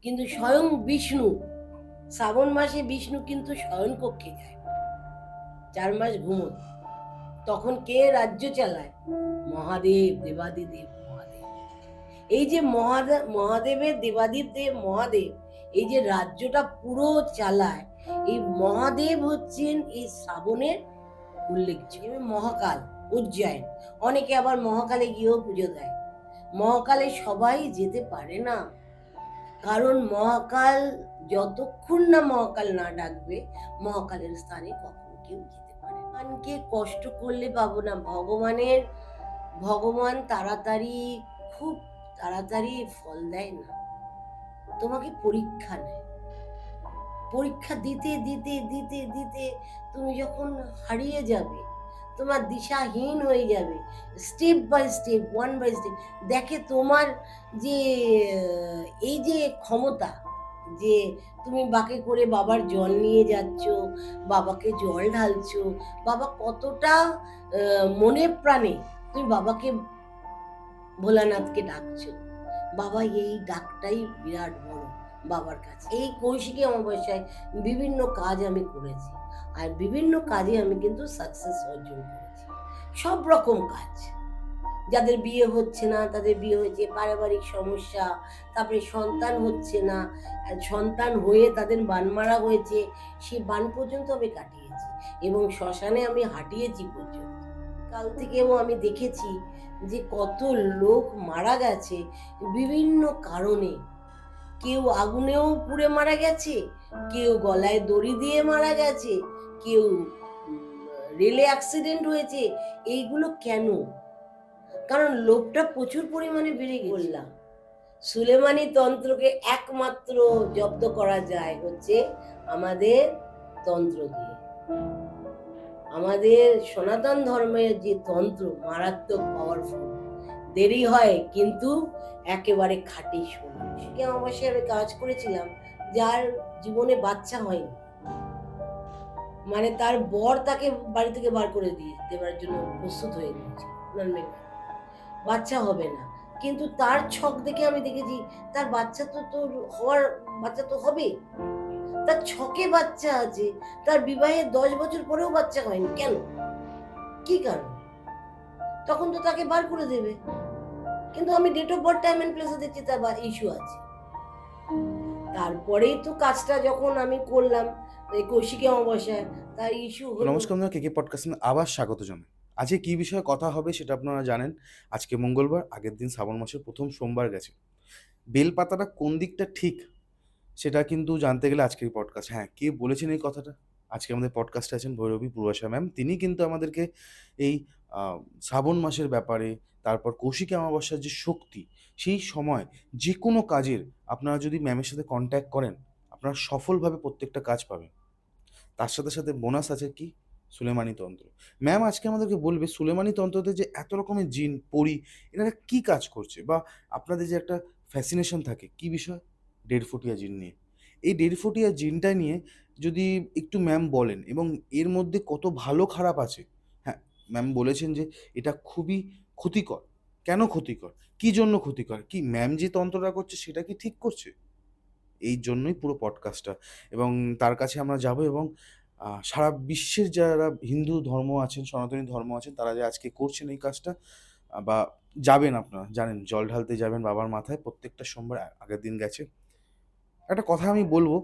কিন্তু স্বয়ং বিষ্ণু, শ্রাবণ মাসে বিষ্ণু কিন্তু শয়ন কক্ষে যায়, 4 মাস ঘুমোয়। তখন কে রাজ্য চালায়? মহাদেব, দেবাদিদেব মহাদেব। এই যে মহাদেবের দেবাদিদেব মহাদেব এই যে রাজ্যটা পুরো চালায়, এই মহাদেব হচ্ছেন এই শ্রাবণের উল্লেখযোগ্য। মহাকাল, উজ্জয়ন, অনেকে আবার মহাকালে গিয়েও পুজো দেয়। মহাকালে সবাই যেতে পারে না, কারণ মহাকাল যতক্ষণ না মহাকাল না ডাকবে, মহাকালের স্থানে কখনো কেউ যেতে পারে না। ভগবানকে কষ্ট করলে পাবো না। ভগবান তাড়াতাড়ি, খুব তাড়াতাড়ি ফল দেয় না, তোমাকে পরীক্ষা নেয়। পরীক্ষা দিতে দিতে দিতে দিতে তুমি যখন হারিয়ে যাবে, তোমার দিশাহীন হয়ে যাবে, step by step, one by step দেখে তোমার যে এই যে ক্ষমতা, যে তুমি বাকে করে বাবার জল নিয়ে যাচ্ছ, বাবাকে জল ঢালছো, বাবা কতটা মনে প্রাণে তুমি বাবাকে, ভোলানাথকে ডাকছো। বাবা এই ডাকটাই বিরাট বড় বাবার কাছে। এই কৌশিকী অমাবস্যায় বিভিন্ন কাজ আমি করেছি, আর বিভিন্ন কাজে আমি কিন্তু সাকসেস অর্জন করেছি। সব রকম কাজ, যাদের বিয়ে হচ্ছে না তাদের বিয়ে হয়েছে, পারিবারিক সমস্যা, তারপরে সন্তান হচ্ছে না, সন্তান হয়ে তাদের বান মারা হয়েছে, সেই বান পর্যন্ত আমি কাটিয়েছি, এবং শ্মশানে আমি হাঁটিয়েছি পর্যন্ত। কাল থেকেও আমি দেখেছি যে কত লোক মারা গেছে বিভিন্ন কারণে। কেউ আগুনেও পুড়ে মারা গেছে, কেউ গলায় দড়ি দিয়ে মারা গেছে, কেউ রেলে অ্যাক্সিডেন্ট হয়েছে। এইগুলো কেন? কারণ লোভটা প্রচুর পরিমাণে বেড়ে গেছে। সুলেমানি তন্ত্রকে একমাত্র জব্দ করা যায় হচ্ছে আমাদের তন্ত্র দিয়ে। আমাদের সনাতন ধর্মের যে তন্ত্র মারাত্মক পাওয়ারফুল, দেরি হয় কিন্তু একেবারে খাঁটি সোনা। সে অবশ্যই আমি কাজ করেছিলাম যার জীবনে বাচ্চা হয়নি, মানে তার বর তাকে বাড়ি থেকে বার করে দিয়ে দেওয়ার জন্য প্রস্তুত হয়ে গিয়েছে, বাচ্চা হবে না, কিন্তু তার ছক দেখে আমি দেখেছি তার বাচ্চা তো তোর হওয়ার, বাচ্চা তো হবে, তার ছকে বাচ্চা আছে, তার বিবাহের 10 বছর পরেও বাচ্চা হয়নি। কেন? কি কারণ? তখন তো তাকে বার করে দেবে, কিন্তু আমি date of birth time and প্লেসে দেখছি তার ইস্যু আছে। তারপরেই তো কাজটা যখন আমি করলাম এই কৌশিকী অমাবস্যায়, তার ইস্যু হলো। নমস্কার বন্ধুরা, কেকে পডকাস্টে আবার স্বাগত জানাই। আজকে কি বিষয়ে কথা হবে সেটা আপনারা জানেন। আজকে মঙ্গলবার, আগের দিন শ্রাবণ মাসের প্রথম সোমবার গেছে। বেলপাতাটা কোন দিকটা ঠিক সেটা কিন্তু জানতে গেলে আজকের পডকাস্ট। হ্যাঁ, কে বলেছেন এই কথাটা? আজকে আমাদের পডকাস্টে আছেন ভৈরবী পূর্বাশা ম্যাম। তিনি কিন্তু আমাদেরকে এই শ্রাবণ মাসের ব্যাপারে, তারপর কৌশিকী অমাবস্যার যে শক্তি, সেই সময় যে কোনো কাজের আপনারা যদি ম্যামের সাথে কন্ট্যাক্ট করেন, আপনারা সফলভাবে প্রত্যেকটা কাজ পাবেন। তার সাথে সাথে বোনাস আছে কি? সুলেমানি তন্ত্র। ম্যাম আজকে আমাদেরকে বলবে সুলেমানি তন্ত্রতে যে এত রকমের জিন, পরী, এনারা কি কাজ করছে, বা আপনাদের যে একটা ফ্যাসিনেশন থাকে কি বিষয়? দেড়ফুটিয়া জিন নিয়ে। এই দেড়ফুটিয়া জিনটা নিয়ে যদি একটু ম্যাম বলেন, এবং এর মধ্যে কত ভালো খারাপ আছে। হ্যাঁ, ম্যাম বলেছেন যে এটা খুবই ক্ষতিকর। কেন ক্ষতিকর? কি জন্য ক্ষতিকর? কি ম্যাম যে তন্ত্রটা করছে সেটা কি ঠিক করছে? এই জন্যই পুরো পডকাস্টটা। এবং তার কাছে আমরা যাব, এবং সারা বিশ্বের যারা হিন্দু ধর্ম আছেন, সনাতনী ধর্ম আছেন, তারা যে আজকে করছেন এই কাজটা, বা যাবেন, আপনারা জানেন জল ঢালতে যাবেন বাবার মাথায় প্রত্যেকটা সোমবার, আগের দিন গেছে। একটা কথা আমি বলবো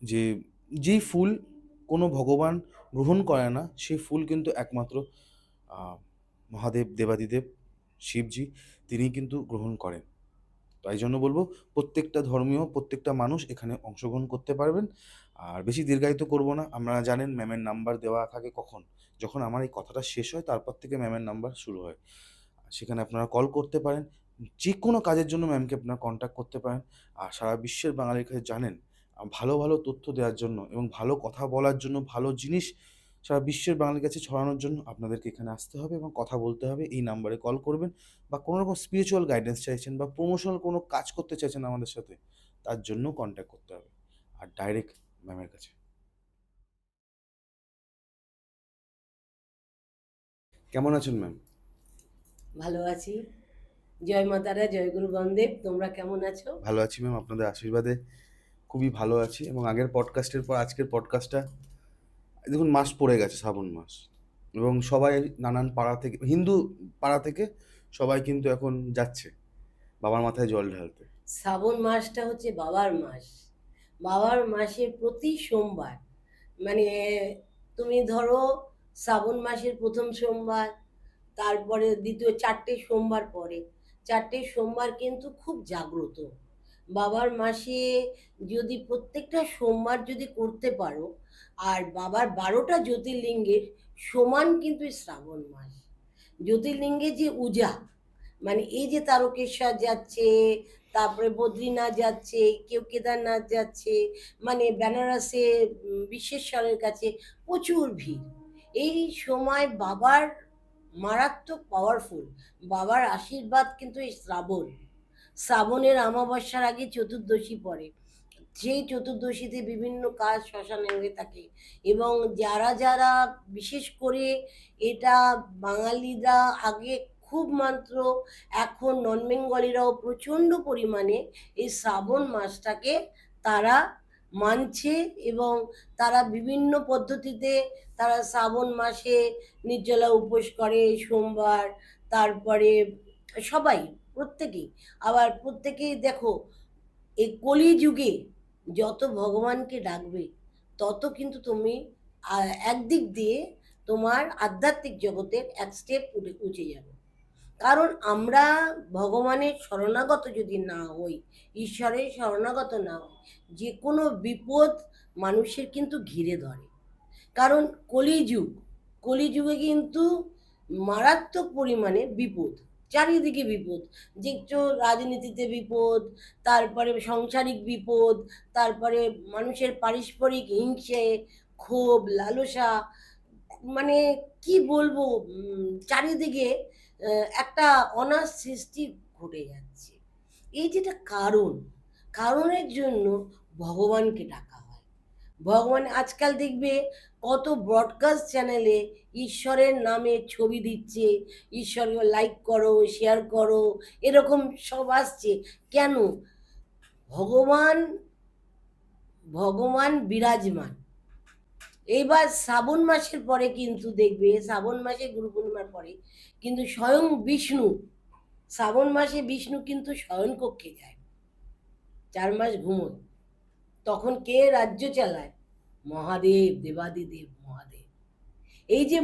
যে যেই ফুল কোনো ভগবান গ্রহণ করে না, সেই ফুল কিন্তু একমাত্র আহ, মহাদেব, দেবাদিদেব, শিবজি, তিনি কিন্তু গ্রহণ করেন। তাই জন্য বলবো প্রত্যেকটা ধর্মীয় প্রত্যেকটা মানুষ এখানে অংশগ্রহণ করতে পারবেন। আর বেশি দীর্ঘায়িত করব না, আপনারা জানেন ম্যামের নাম্বার দেওয়া থাকে কখন, যখন আমার এই কথাটা শেষ হয় তারপর থেকে ম্যামের নাম্বার শুরু হয়। সেখানে আপনারা কল করতে পারেন, যে কোনো কাজের জন্য ম্যামকে আপনারা কন্ট্যাক্ট করতে পারেন। আর সারা বিশ্বের বাঙালির কাছে জানেন ভালো ভালো তথ্য দেওয়ার জন্য এবং ভালো কথা বলার জন্য, ভালো জিনিস সারা বিশ্বের বাঙালির কাছে ছড়ানোর জন্য আপনাদেরকে এখানে আসতে হবে এবং কথা বলতে হবে। এই নাম্বারে কল করবেন, বা কোনো রকম স্পিরিচুয়াল গাইডেন্স চাইছেন বা প্রমোশনাল কোনো কাজ করতে চাইছেন আমাদের সাথে, তার জন্য কন্ট্যাক্ট করতে হবে। আর ডাইরেক্ট ম্যামের কাছে। কেমন আছেন ম্যাম? ভালো আছি। জয় মা তারা, জয় গুরু বামদেব। তোমরা কেমন আছো? ভালো আছি ম্যাম, আপনাদের আশীর্বাদে খুবই ভালো আছি। এবং আগের পডকাস্টের পর আজকের পডকাস্টটা, দেখুন মাস পড়ে গেছে, শ্রাবণ মাস, এবং সবাই নানান পাড়া থেকে, হিন্দু পাড়া থেকে সবাই কিন্তু এখন যাচ্ছে বাবার মাথায় জল ঢালতে। শ্রাবণ মাসটা হচ্ছে বাবার মাস। বাবার মাসের প্রতি সোমবার, মানে তুমি ধরো শ্রাবণ মাসের প্রথম সোমবার, তারপরে দ্বিতীয় 4টে সোমবার পরে, 4টে সোমবার কিন্তু খুব জাগ্রত। বাবার মাসে যদি প্রত্যেকটা সোমবার যদি করতে পারো, আর বাবার 12টা জ্যোতির্লিঙ্গের সমান কিন্তু এই শ্রাবণ মাস। জ্যোতির্লিঙ্গে যে উজা, মানে এই যে তারকেশ্বর যাচ্ছে, তারপরে বদ্রীনাথ যাচ্ছে, কেউ কেদারনাথ যাচ্ছে, মানে বেনারসে বিশ্বেশ্বরের কাছে প্রচুর ভিড়। এই সময় বাবার মারাত্মক পাওয়ারফুল, বাবার আশীর্বাদ কিন্তু এই শ্রাবণের অমাবস্যার আগে চতুর্দশী পড়ে। সেই চতুর্দশীতে বিভিন্ন কাজ শ্মশানে হয়ে থাকে। এবং যারা যারা বিশেষ করে এটা বাঙালিরা আগে খুব মাত্র, এখন নন বেঙ্গলিরাও প্রচণ্ড পরিমাণে এই শ্রাবণ মাসটাকে তারা মানছে। এবং তারা বিভিন্ন পদ্ধতিতে তারা শ্রাবণ মাসে নির্জলা উপোস করে সোমবার, তারপরে সবাই, প্রত্যেকেই। আবার প্রত্যেকেই দেখো, এই কলিযুগে যত ভগবানকে ডাকবে তত কিন্তু তুমি একদিক দিয়ে তোমার আধ্যাত্মিক জগতের এক স্টেপ উঠে যাবে। কারণ আমরা ভগবানের শরণাগত যদি না হই, ঈশ্বরের শরণাগত না হই, যে কোনো বিপদ মানুষের কিন্তু ঘিরে ধরে। কারণ কলিযুগে কিন্তু মারাত্মক পরিমাণে বিপদ, চারিদিকে বিপদ। দেখছো রাজনীতিতে বিপদ, তারপরে সাংসারিক বিপদ, তারপরে মানুষের পারস্পরিক হিংসে, ক্ষোভ, লালসা, মানে কি বলবো, চারিদিকে একটা অনার সৃষ্টি ঘটে যাচ্ছে। এই যেটা কারণের জন্য ভগবানকে ডাকা হয়। ভগবান আজকাল দেখবে কত ব্রডকাস্ট চ্যানেলে ঈশ্বরের নামে ছবি দিচ্ছে, ঈশ্বরকে লাইক করো, শেয়ার করো, এরকম সব আসছে। কেন? ভগবান ভগবান বিরাজমান। এইবার শ্রাবণ মাসের পরে কিন্তু দেখবে, শ্রাবণ মাসে গুরু পূর্ণিমার পরে কিন্তু স্বয়ং বিষ্ণু, শ্রাবণ মাসে বিষ্ণু কিন্তু শয়ন কক্ষে যায়, 4 মাস ঘুমোয়। তখন কে রাজ্য চালায়? মহাদেব, দেবাদিদেব মহাদেব। এই যে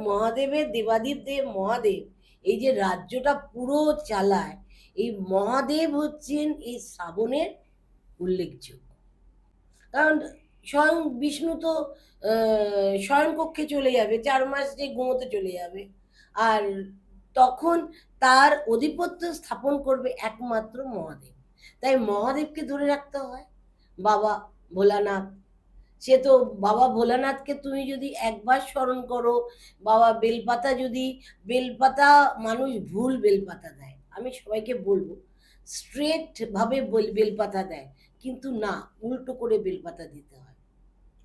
মহাদেবের দেবাদিদেব মহাদেব এই যে রাজ্যটা পুরো চালায়, এই মহাদেব হচ্ছেন এই শ্রাবণের উল্লেখযোগ্য। কারণ স্বয়ং বিষ্ণু তো শয়ন কক্ষে চলে যাবে, 4 মাস যে ঘুমোতে চলে যাবে। আর তখন তার আধিপত্য স্থাপন করবে একমাত্র মহাদেব। তাই মহাদেবকে ধরে রাখতে হয়। বাবা ভোলানাথ, সে তো বাবা ভোলানাথকে তুমি যদি একবার স্মরণ করো, বাবা বেলপাতা, যদি বেলপাতা, মানুষ ভুল বেলপাতা দেয়, আমি সবাইকে বলবো স্ট্রেট ভাবে বেলপাতা দেয়, কিন্তু না, উল্টো করে বেলপাতা দিতে হয়।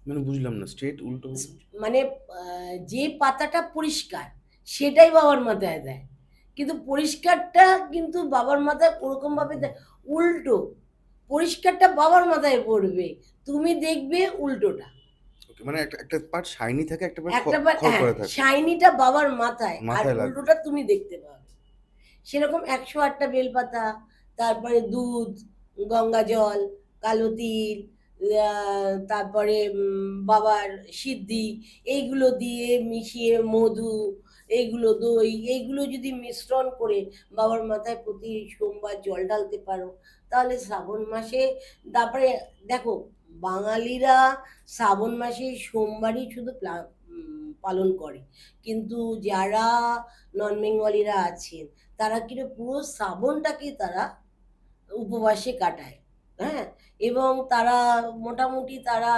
মানে বুঝলাম না, স্ট্রেট উল্টো মানে? মানে যে পাতাটা পরিষ্কার সেটাই বাবার মাথায় দেয়, কিন্তু পরিষ্কারটা কিন্তু বাবার মাথায় ওরকম ভাবে দেয়, উল্টো পরিষ্কারটা বাবার মাথায় পড়বে, তুমি দেখবে উল্টোটা। ওকে, মানে একটা একটা পার্ট শাইনি থাকে, একটা পার্ট একটা বার, হ্যাঁ, খড়খড়ে থাকে, শাইনিটা বাবার মাথায়, আর মাথায় লাগবে। উল্টোটা তুমি দেখতে পাবে। সেরকম 108টা বেলপাতা, তারপরে দুধ, গঙ্গা জল, কালো তিল, তারপরে বাবার সিদ্ধি, এইগুলো দিয়ে মিশিয়ে মধু, এইগুলো দই, এইগুলো যদি মিশ্রণ করে বাবার মাথায় প্রতি সোমবার জল ঢালতে পারো, তাহলে শ্রাবণ মাসে, তারপরে দেখো বাঙালিরা শ্রাবণ মাসে সোমবারই শুধু পালন করে, কিন্তু যারা নন বেঙ্গলিরা আছেন তারা কিন্তু পুরো শ্রাবণটাকে তারা উপবাসে কাটায়। হ্যাঁ, এবং তারা মোটামুটি তারা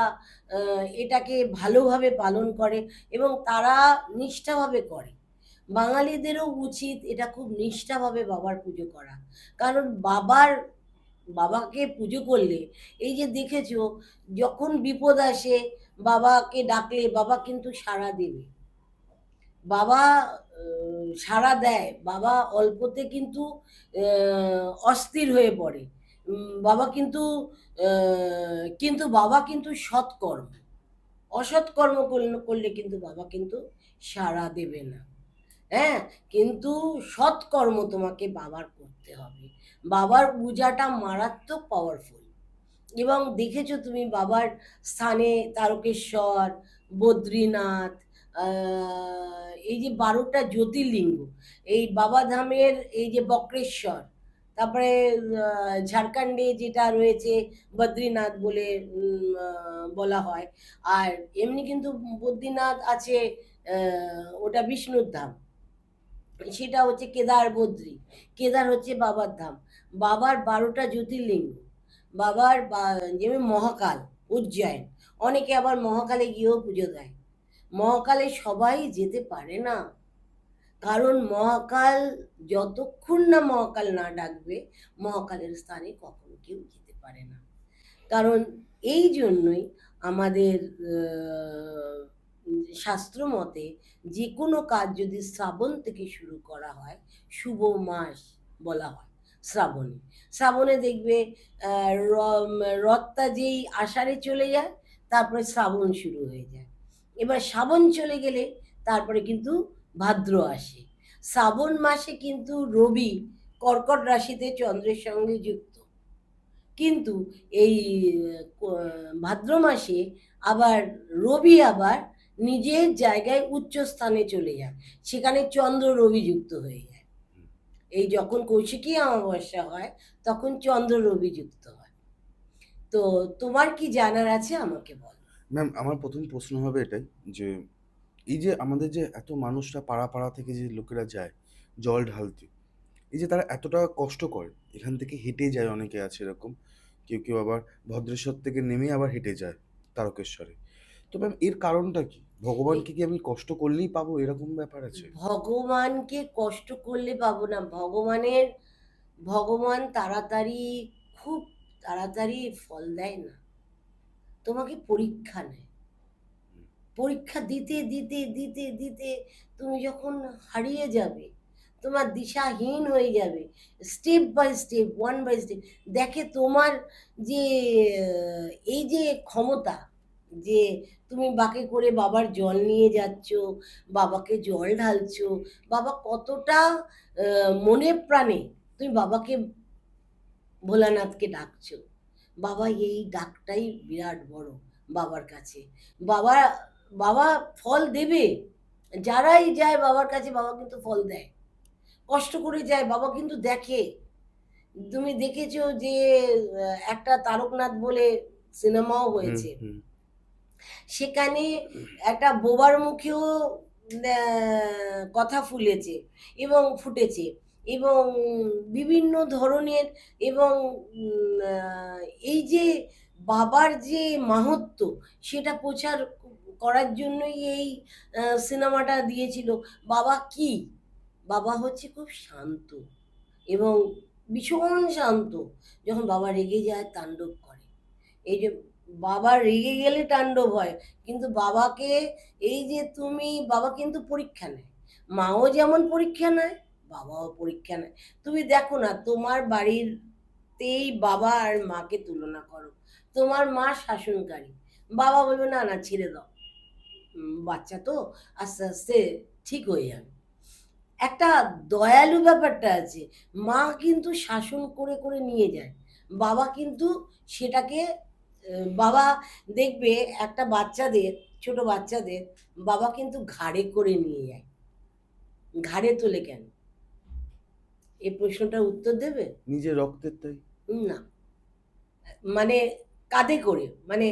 এটাকে ভালোভাবে পালন করে এবং তারা নিষ্ঠাভাবে করে। বাঙালিদেরও উচিত এটা খুব নিষ্ঠাভাবে বাবার পুজো করা। কারণ বাবাকে পুজো করলে, এই যে দেখেছো, যখন বিপদ আসে বাবাকে ডাকলে বাবা কিন্তু সাড়া দেবে। বাবা সাড়া দেয়, বাবা অল্পতে কিন্তু অস্থির হয়ে পড়ে। বাবা কিন্তু বাবা কিন্তু সৎকর্ম, অসৎকর্ম করলে কিন্তু বাবা কিন্তু সাড়া দেবে না। হ্যাঁ, কিন্তু সৎকর্ম তোমাকে বাবার করতে হবে। বাবার পূজাটা মারাত্মক পাওয়ারফুল। এবং দেখেছো তুমি বাবার স্থানে তারকেশ্বর, বদ্রীনাথ, এই যে ১২টা জ্যোতির্লিঙ্গ, এই বাবাধামের এই যে বক্রেশ্বর, তারপরে ঝাড়খণ্ডে যেটা রয়েছে বদ্রীনাথ বলে বলা হয়। আর এমনি কিন্তু বদ্রীনাথ আছে, ওটা বিষ্ণুর ধাম, সেটা হচ্ছে কেদার বদ্রী। কেদার হচ্ছে বাবার ধাম। বাবার ১২টা জ্যোতির্লিঙ্গ, যেমন মহাকাল, উজ্জয়ন, অনেকে আবার মহাকালে গিয়েও পুজো দেয়। মহাকালে সবাই যেতে পারে না, কারণ মহাকাল, যতক্ষণ না মহাকাল না ডাকবে, মহাকালের স্থানে কখনো কেউ যেতে পারে না। কারণ এই জন্যই আমাদের শাস্ত্র মতে যে কোনো কাজ যদি শ্রাবণ থেকে শুরু করা হয়, শুভ মাস বলা হয় শ্রাবণে। শ্রাবণে দেখবে রথটা যেই আষাঢ়ে চলে যায়, তারপরে শ্রাবণ শুরু হয়ে যায়। এবার শ্রাবণ চলে গেলে তারপরে কিন্তু ভাদ্র আসে। শ্রাবণ মাসে কিন্তু রবি কর্কট রাশিতে চন্দ্রের সঙ্গে যুক্ত, কিন্তু এই ভাদ্র মাসে আবার রবি আবার নিজের জায়গায় উচ্চ স্থানে চলে যায়, সেখানে চন্দ্র রবি যুক্ত হয়ে যায়। এই যখন কৌশিকী অমাবস্যা হয় তখন চন্দ্র রবি যুক্ত হয়। তো তোমার কি জানার আছে আমাকে বল। ম্যাম, আমার প্রথম প্রশ্ন হবে এটাই যে এই যে আমাদের যে এত মানুষরা পাড়া পাড়া থেকে যে লোকেরা যায় জল ঢালতে, এই যে তারা এতটা কষ্ট করে, এখান থেকে হেঁটে যায়, অনেকে আছে এরকম, কেউ কেউ আবার ভদ্রেশ্বর থেকে নেমে আবার হেঁটে যায় তারকেশ্বরে। তো ম্যাম, এর কারণটা কি? ভগবানকে কি আমি কষ্ট করলেই পাবো, এরকম ব্যাপার আছে? ভগবানকে কষ্ট করলে পাবো না। ভগবান তাড়াতাড়ি, খুব তাড়াতাড়ি ফল দেয় না, তোমাকে পরীক্ষা নেয়। পরীক্ষা দিতে দিতে দিতে দিতে তুমি যখন হারিয়ে যাবে, তোমার দিশাহীন হয়ে যাবে, step by step, one by step দেখে তোমার যে এই যে ক্ষমতা, যে তুমি বাঁকে করে বাবার জল নিয়ে যাচ্ছ, বাবাকে জল ঢালছো, বাবা কতটা মনে প্রাণে তুমি বাবাকে, ভোলানাথকে ডাকছো। বাবা এই ডাকটাই বিরাট বড় বাবার কাছে। বাবা বাবা ফল দেবে। যারাই যায় বাবার কাছে বাবা কিন্তু ফল দেয়, কষ্ট করে যায় বাবা কিন্তু দেখে। তুমি দেখেছো যে একটা তারকনাথ বলে সিনেমাও হয়েছে, সেখানে একটা বোবার মুখেও কথা ফুটেছে, এবং বিভিন্ন ধরনের, এবং এই যে বাবার যে মাহাত্ম্য, সেটা প্রচার করার জন্যই এই সিনেমাটা দিয়েছিল। বাবা কি, বাবা হচ্ছে খুব শান্ত, এবং ভীষণ শান্ত। যখন বাবা রেগে যায় তাণ্ডব করে। এই যে বাবা রেগে গেলে তাণ্ডব হয়, কিন্তু বাবাকে, এই যে তুমি, বাবা কিন্তু পরীক্ষা নেয়। মাও যেমন পরীক্ষা নেয়, বাবাও পরীক্ষা নেয়। তুমি দেখো না, তোমার বাড়িতেই বাবা আর মাকে তুলনা করো। তোমার মা শাসনকারী, বাবা বলবে না না ছেড়ে দাও, বাচ্চা তো আস্তে আস্তে ঠিক হয়ে যাবে। একটা দয়ালু ব্যাপারটা আছে। মা কিন্তু শাসন করে করে নিয়ে যায়, বাবা কিন্তু সেটাকে বাবা দেখবে একটা বাচ্চাদের, ছোট বাচ্চাদের বাবা কিন্তু ঘাড়ে করে নিয়ে যায়। ঘাড়ে তোলে কেন, এই প্রশ্নটার উত্তর দেবে? নিজের রক্তের তাই। না, মানে কাঁধে করে, মানে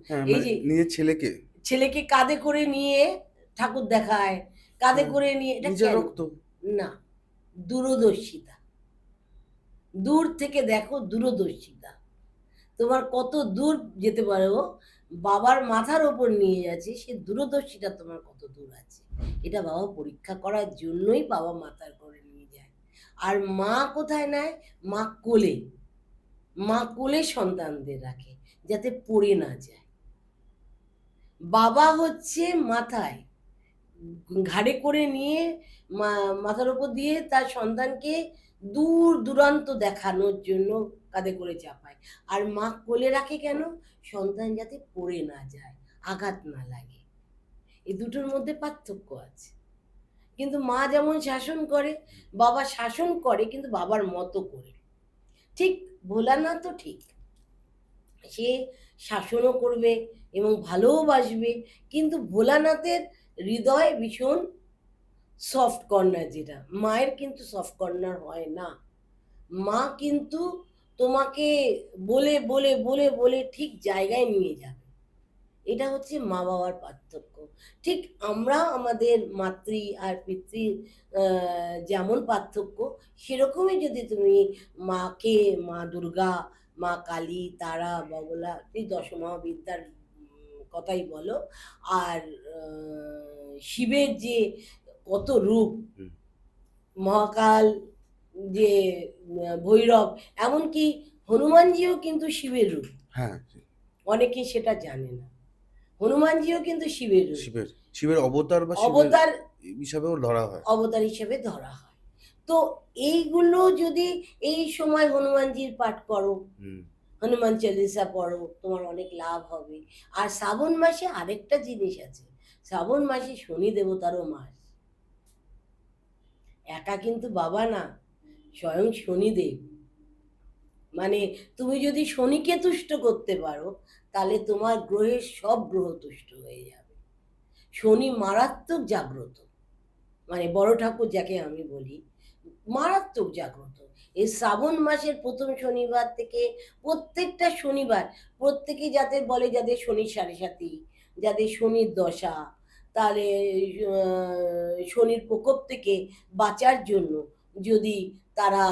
হ্যাঁ, এই মানে যে নিজের ছেলেকে। ছেলেকে কাঁধে করে নিয়ে ঠাকুর দেখায়, কাঁধে হ্যাঁ, করে নিয়ে, এটা নিজের কেন? রক্ত। না, দূরদর্শিতা। দূর থেকে দেখো, দূরদর্শিতা। তোমার কত দূর যেতে পারো, বাবার মাথার ওপর নিয়ে যাচ্ছে, সে দূরদর্শিতা তোমার কত দূর আছে, এটা বাবা পরীক্ষা করার জন্যই বাবা মাথার করে নিয়ে যায়। আর মা কোথায় নেয়? মা কোলে, মা কোলে সন্তানদের রাখে যাতে পড়ে না যায়। বাবা হচ্ছে মাথায়, ঘাড়ে করে নিয়ে মাথার উপর দিয়ে তার সন্তানকে দূর দূরান্ত দেখানোর জন্য কাঁধে করে চাপায়। আর মা কোলে রাখে কেন? সন্তান যাতে পড়ে না যায়, আঘাত না লাগে। এই দুটোর মধ্যে পার্থক্য আছে। কিন্তু মা যেমন শাসন করে, বাবা শাসন করে কিন্তু বাবার মতো করে। ঠিক ভোলানাথও ঠিক, সে শাসনও করবে এবং ভালোবাসবে, কিন্তু ভোলানাথের হৃদয় ভীষণ সফট কর্নার, যেটা মায়ের কিন্তু সফট কর্নার হয় না। মা কিন্তু তোমাকে বলে বলে বলে বলে ঠিক জায়গায় নিয়ে যাবে। এটা হচ্ছে মা বাবার পার্থক্য। ঠিক আমরা আমাদের মাতৃ আর পিতৃ যেমন পার্থক্য, সেরকমই যদি তুমি মাকে, মা দুর্গা, মা কালী, তারা, বগলা, এই দশমহাবিদ্যার কথাই বলো, আর শিবের যে কত রূপ, হুম। মহাকাল, যে ভৈরব, এমনকি হনুমানজিও কিন্তু শিবের রূপ। হ্যাঁ, অনেকে সেটা জানে না, হনুমানজিও কিন্তু শিবের রূপ, শিবের শিবের অবতার বা শিবের অবতার, হিসাবেও ধরা হয়। অবতার হিসেবে ধরা হয়। তো এইগুলো যদি এই সময় হনুমানজির পাঠ করো, হুম। হনুমান চালিসা পড়ো, তোমার অনেক লাভ হবে। আর শ্রাবণ মাসে আরেকটা জিনিস আছে, শ্রাবণ মাসে শনি দেবতারও মাস। একা কিন্তু বাবা না, স্বয়ং শনিদেব। মানে তুমি যদি শনিকে তুষ্ট করতে পারো, তাহলে তোমার গ্রহের সব গ্রহ তুষ্ট হয়ে যাবে। শনি মারাত্মক জাগ্রত, মানে বড় ঠাকুর যাকে আমি বলি, মারাত্মক জাগ্রত। এই শ্রাবণ মাসের প্রথম শনিবার থেকে প্রত্যেকটা শনিবার, প্রত্যেকে যাদের বলে, যাদের শনির সাড়ে সাথী, যাদের শনির দশা, তাহলে শনির প্রকোপ থেকে বাঁচার জন্য যদি তারা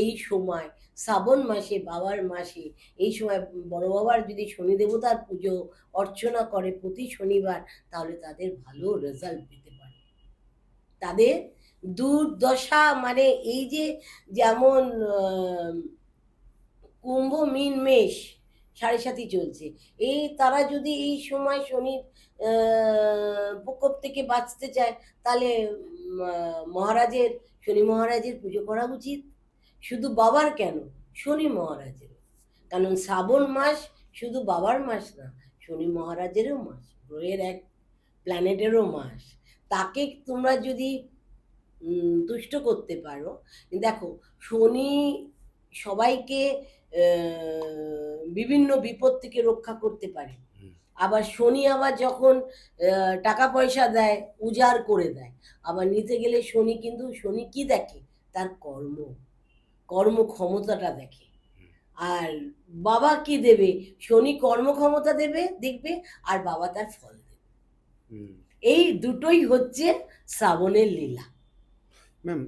এই সময় শ্রাবণ মাসে, বাবার মাসে, এই সময় বড় বাবার যদি শনি দেবতার পুজো অর্চনা করে প্রতি শনিবার, তাহলে তাদের ভালো রেজাল্ট পেতে পারে। তাদের দুর্দশা, মানে এই যে যেমন কুম্ভ, মীন, মেষ সাড়ে সাথী চলছে, এই তারা যদি এই সময় শনির প্রকোপ থেকে বাঁচতে চায়, তাহলে মহারাজের, শনি মহারাজের পুজো করা উচিত। শুধু বাবার কেন, শনি মহারাজের। কারণ শ্রাবণ মাস শুধু বাবার মাস না, শনি মহারাজেরও মাস, গ্রহের এক প্ল্যানেটেরও মাস। তাকে তোমরা যদি তুষ্ট করতে পারো। দেখো, শনি সবাইকে বিভিন্ন বিপদ থেকে রক্ষা করতে পারে। আবার শনি আবার যখন টাকা পয়সা দেয়, উজাড় করে দেয়। আবার নিতে গেলে শনি কিন্তু, শনি কি দেখে? তার কর্ম ক্ষমতাটা দেখে। আর বাবা কি দেবে? শনি কর্মক্ষমতা দেবে, দেখবে, আর বাবা তার ফল দেবে। এই দুটোই হচ্ছে শ্রাবণের লীলা। ম্যাম,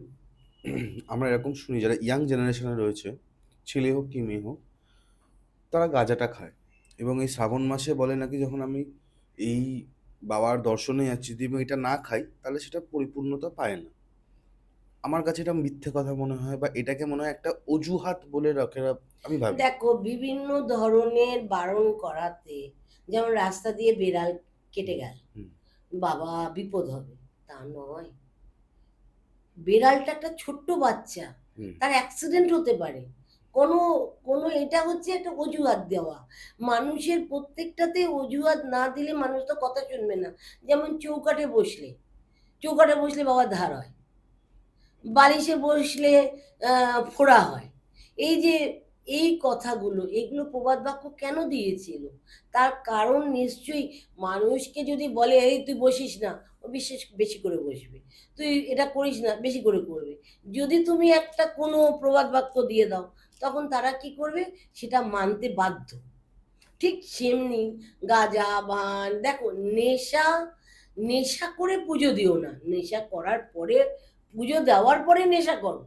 আমরা এরকম শুনি যারা ইয়াং জেনারেশনে রয়েছে, ছেলে হোক কি মেয়ে হোক, তারা গাঁজাটা খায় এবং এই শ্রাবণ মাসে বলে নাকি যখন আমি এই বাবার দর্শনে যাচ্ছি, যদি আমি এটা না খাই তাহলে সেটা পরিপূর্ণতা পায় না। আমার কাছে এটা মিথ্যে কথা মনে হয়, বা এটাকে মনে হয় একটা অজুহাত বলে রাখেরা, আমি ভাবি। দেখো, বিভিন্ন ধরনের বারণ করাতে, যেমন রাস্তা দিয়ে বেড়াল কেটে গেল, বাবা বিপদ হবে, তা নয়। বেড়ালটা একটা ছোট্ট বাচ্চা, তার অ্যাক্সিডেন্ট হতে পারে। কোনো কোনো এটা হচ্ছে একটা অজুহাত দেওয়া। মানুষের প্রত্যেকটাতে অজুহাত না দিলে মানুষ তো কথা শুনবে না। যেমন চৌকাঠে বসলে বাবা ধার হয়, বালিশে বসলে ফোড়া হয়। এই যে এই কথাগুলো, এগুলো প্রবাদ বাক্য কেন দিয়েছিল? তার কারণ নিশ্চয়ই মানুষকে যদি বলে, এই তুই বসিস না, ও বিশেষ বেশি করে বসবে। তুই এটা করিস না, বেশি করে করবে। যদি তুমি একটা কোনো প্রবাদ বাক্য দিয়ে দাও, তখন তারা কি করবে? সেটা মানতে বাধ্য। ঠিক সেমনি গাঁজা, ভান, দেখো, নেশা করে পুজো দিও না। নেশা করার পরে, পুজো দেওয়ার পরে নেশা করো।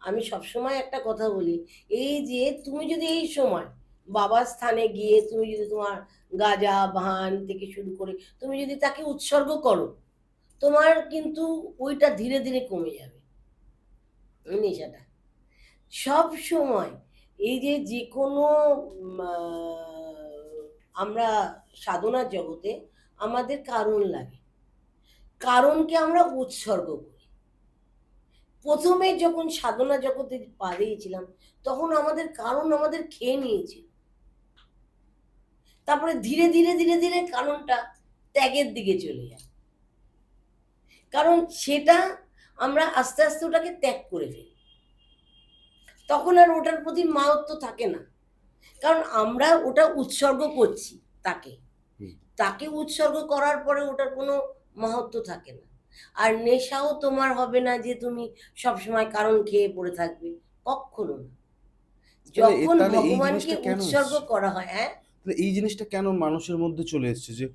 আমি সবসময় একটা কথা বলি, এই যে তুমি যদি এই সময় বাবার স্থানে গিয়ে তুমি যদি তোমার গাঁজা, ভান থেকে শুরু করে তুমি যদি তাকে উৎসর্গ করো, তোমার কিন্তু ওইটা ধীরে ধীরে কমে যাবে, ওই নেশাটা। সব সময় এই যে কোনো আমরা সাধনার জগতে আমাদের কারণ লাগে। কারণকে আমরা উৎসর্গ করি। প্রথমে যখন সাধনা জগতে পা দিয়েছিলাম তখন আমাদের কারণ আমাদের খেয়ে নিয়েছিল। তারপরে ধীরে ধীরে ধীরে ধীরে কারণটা ত্যাগের দিকে চলে যায়, কারণ সেটা আমরা আস্তে আস্তে ওটাকে ত্যাগ করে ফেলি। তখন আর ওটার প্রতি মাহাত্ম্য থাকে না, কারণ আমরা ওটা উৎসর্গ করছি তাকে। হুম। তাকে উৎসর্গ করার পরে ওটার কোনো মাহাত্ম্য থাকে না। আর নেশাও তোমার হবে না যে তুমি সবসময় কারণ খেয়ে পড়ে থাকবে, কখনো না। যখন তাহলে এই ভগবানকে জিনিসটা কেন উৎসর্গ এসছে? করা হয়, হ্যাঁ, তাহলে এই জিনিসটা কেন মানুষের মধ্যে চলে এসছে যে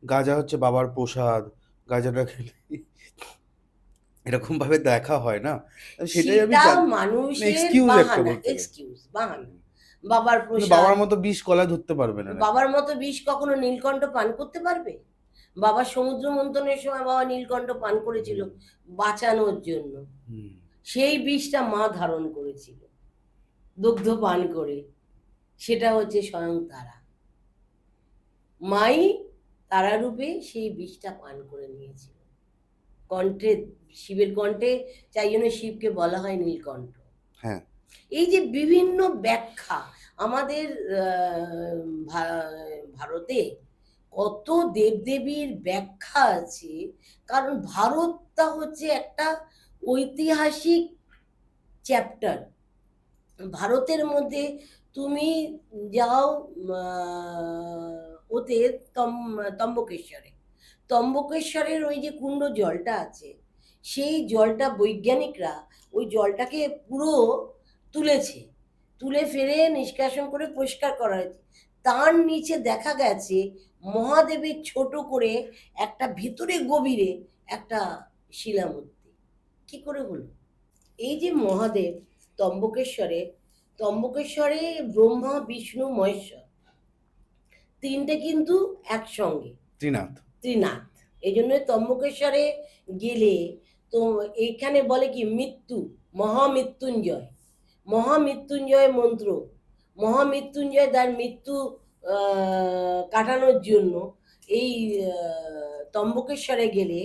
গাঁজা হচ্ছে বাবার প্রসাদ, গাঁজাটা খেলে এরকম ভাবে দেখা হয় না? সেটাই আমি সেটা মানে মানুষের এক্সকিউজ একটা বাহানা, বলতে গেলে। এক্সকিউজ, বাহানা। বাবার কিন্তু প্রসাদ, বাবার মতো বিষ কলায় ধরতে পারবে না নাকি? বাবার মতো বিষ কখনো নীলকণ্ঠ পান করতে পারবে? বাবা সমুদ্র মন্থনের সময় বাবা নীলকণ্ঠ পান করেছিল হুম, বাঁচানোর জন্য। হুম। সেই বিষটা মা ধারণ করেছিল দুগ্ধ পান করে। সেটা হচ্ছে স্বয়ং তারা। মাই তারারূপে সেই বিষটা পান করে নিয়েছিল কণ্ঠে, শিবের কণ্ঠে, তাই জন্য শিবকে বলা হয় নীলকণ্ঠ। হ্যাঁ, এই যে বিভিন্ন ব্যাখ্যা আমাদের ভারতে কত দেবদেবীর ব্যাখ্যা আছে, কারণ ভারতটা হচ্ছে একটা ঐতিহাসিক চ্যাপ্টার। ভারতের মধ্যে তুমি যাও ওতে তম্বকেশ্বরে, তম্বকেশ্বরের ওই যে কুণ্ড জলটা আছে, সেই জলটা বৈজ্ঞানিকরা ওই জলটাকে পুরো তুলেছে, তুলে ফেলে নিষ্কাশন করে পরিষ্কার করা হয়েছে। তার নিচে দেখা গেছে মহাদেবের ছোট করে একটা ভিতরে গভীরে একটা শিলামূর্তি। কি করে হলো? এই যে মহাদেব তম্বকেশ্বরে, তম্বকেশ্বরে ব্রহ্মা বিষ্ণু মহেশ্বর তিনটে কিন্তু একসঙ্গে, ত্রিনাথ। ত্রিনাথ। এই জন্য তম্বকেশ্বরে গেলে তো এইখানে বলে কি মৃত্যু, মহামৃত্যুঞ্জয়, মহামৃত্যুঞ্জয় মন্ত্র, মহামৃত্যুঞ্জয় তার মৃত্যু কাটানোর জন্য এই তম্বকেশ্বরে গেলে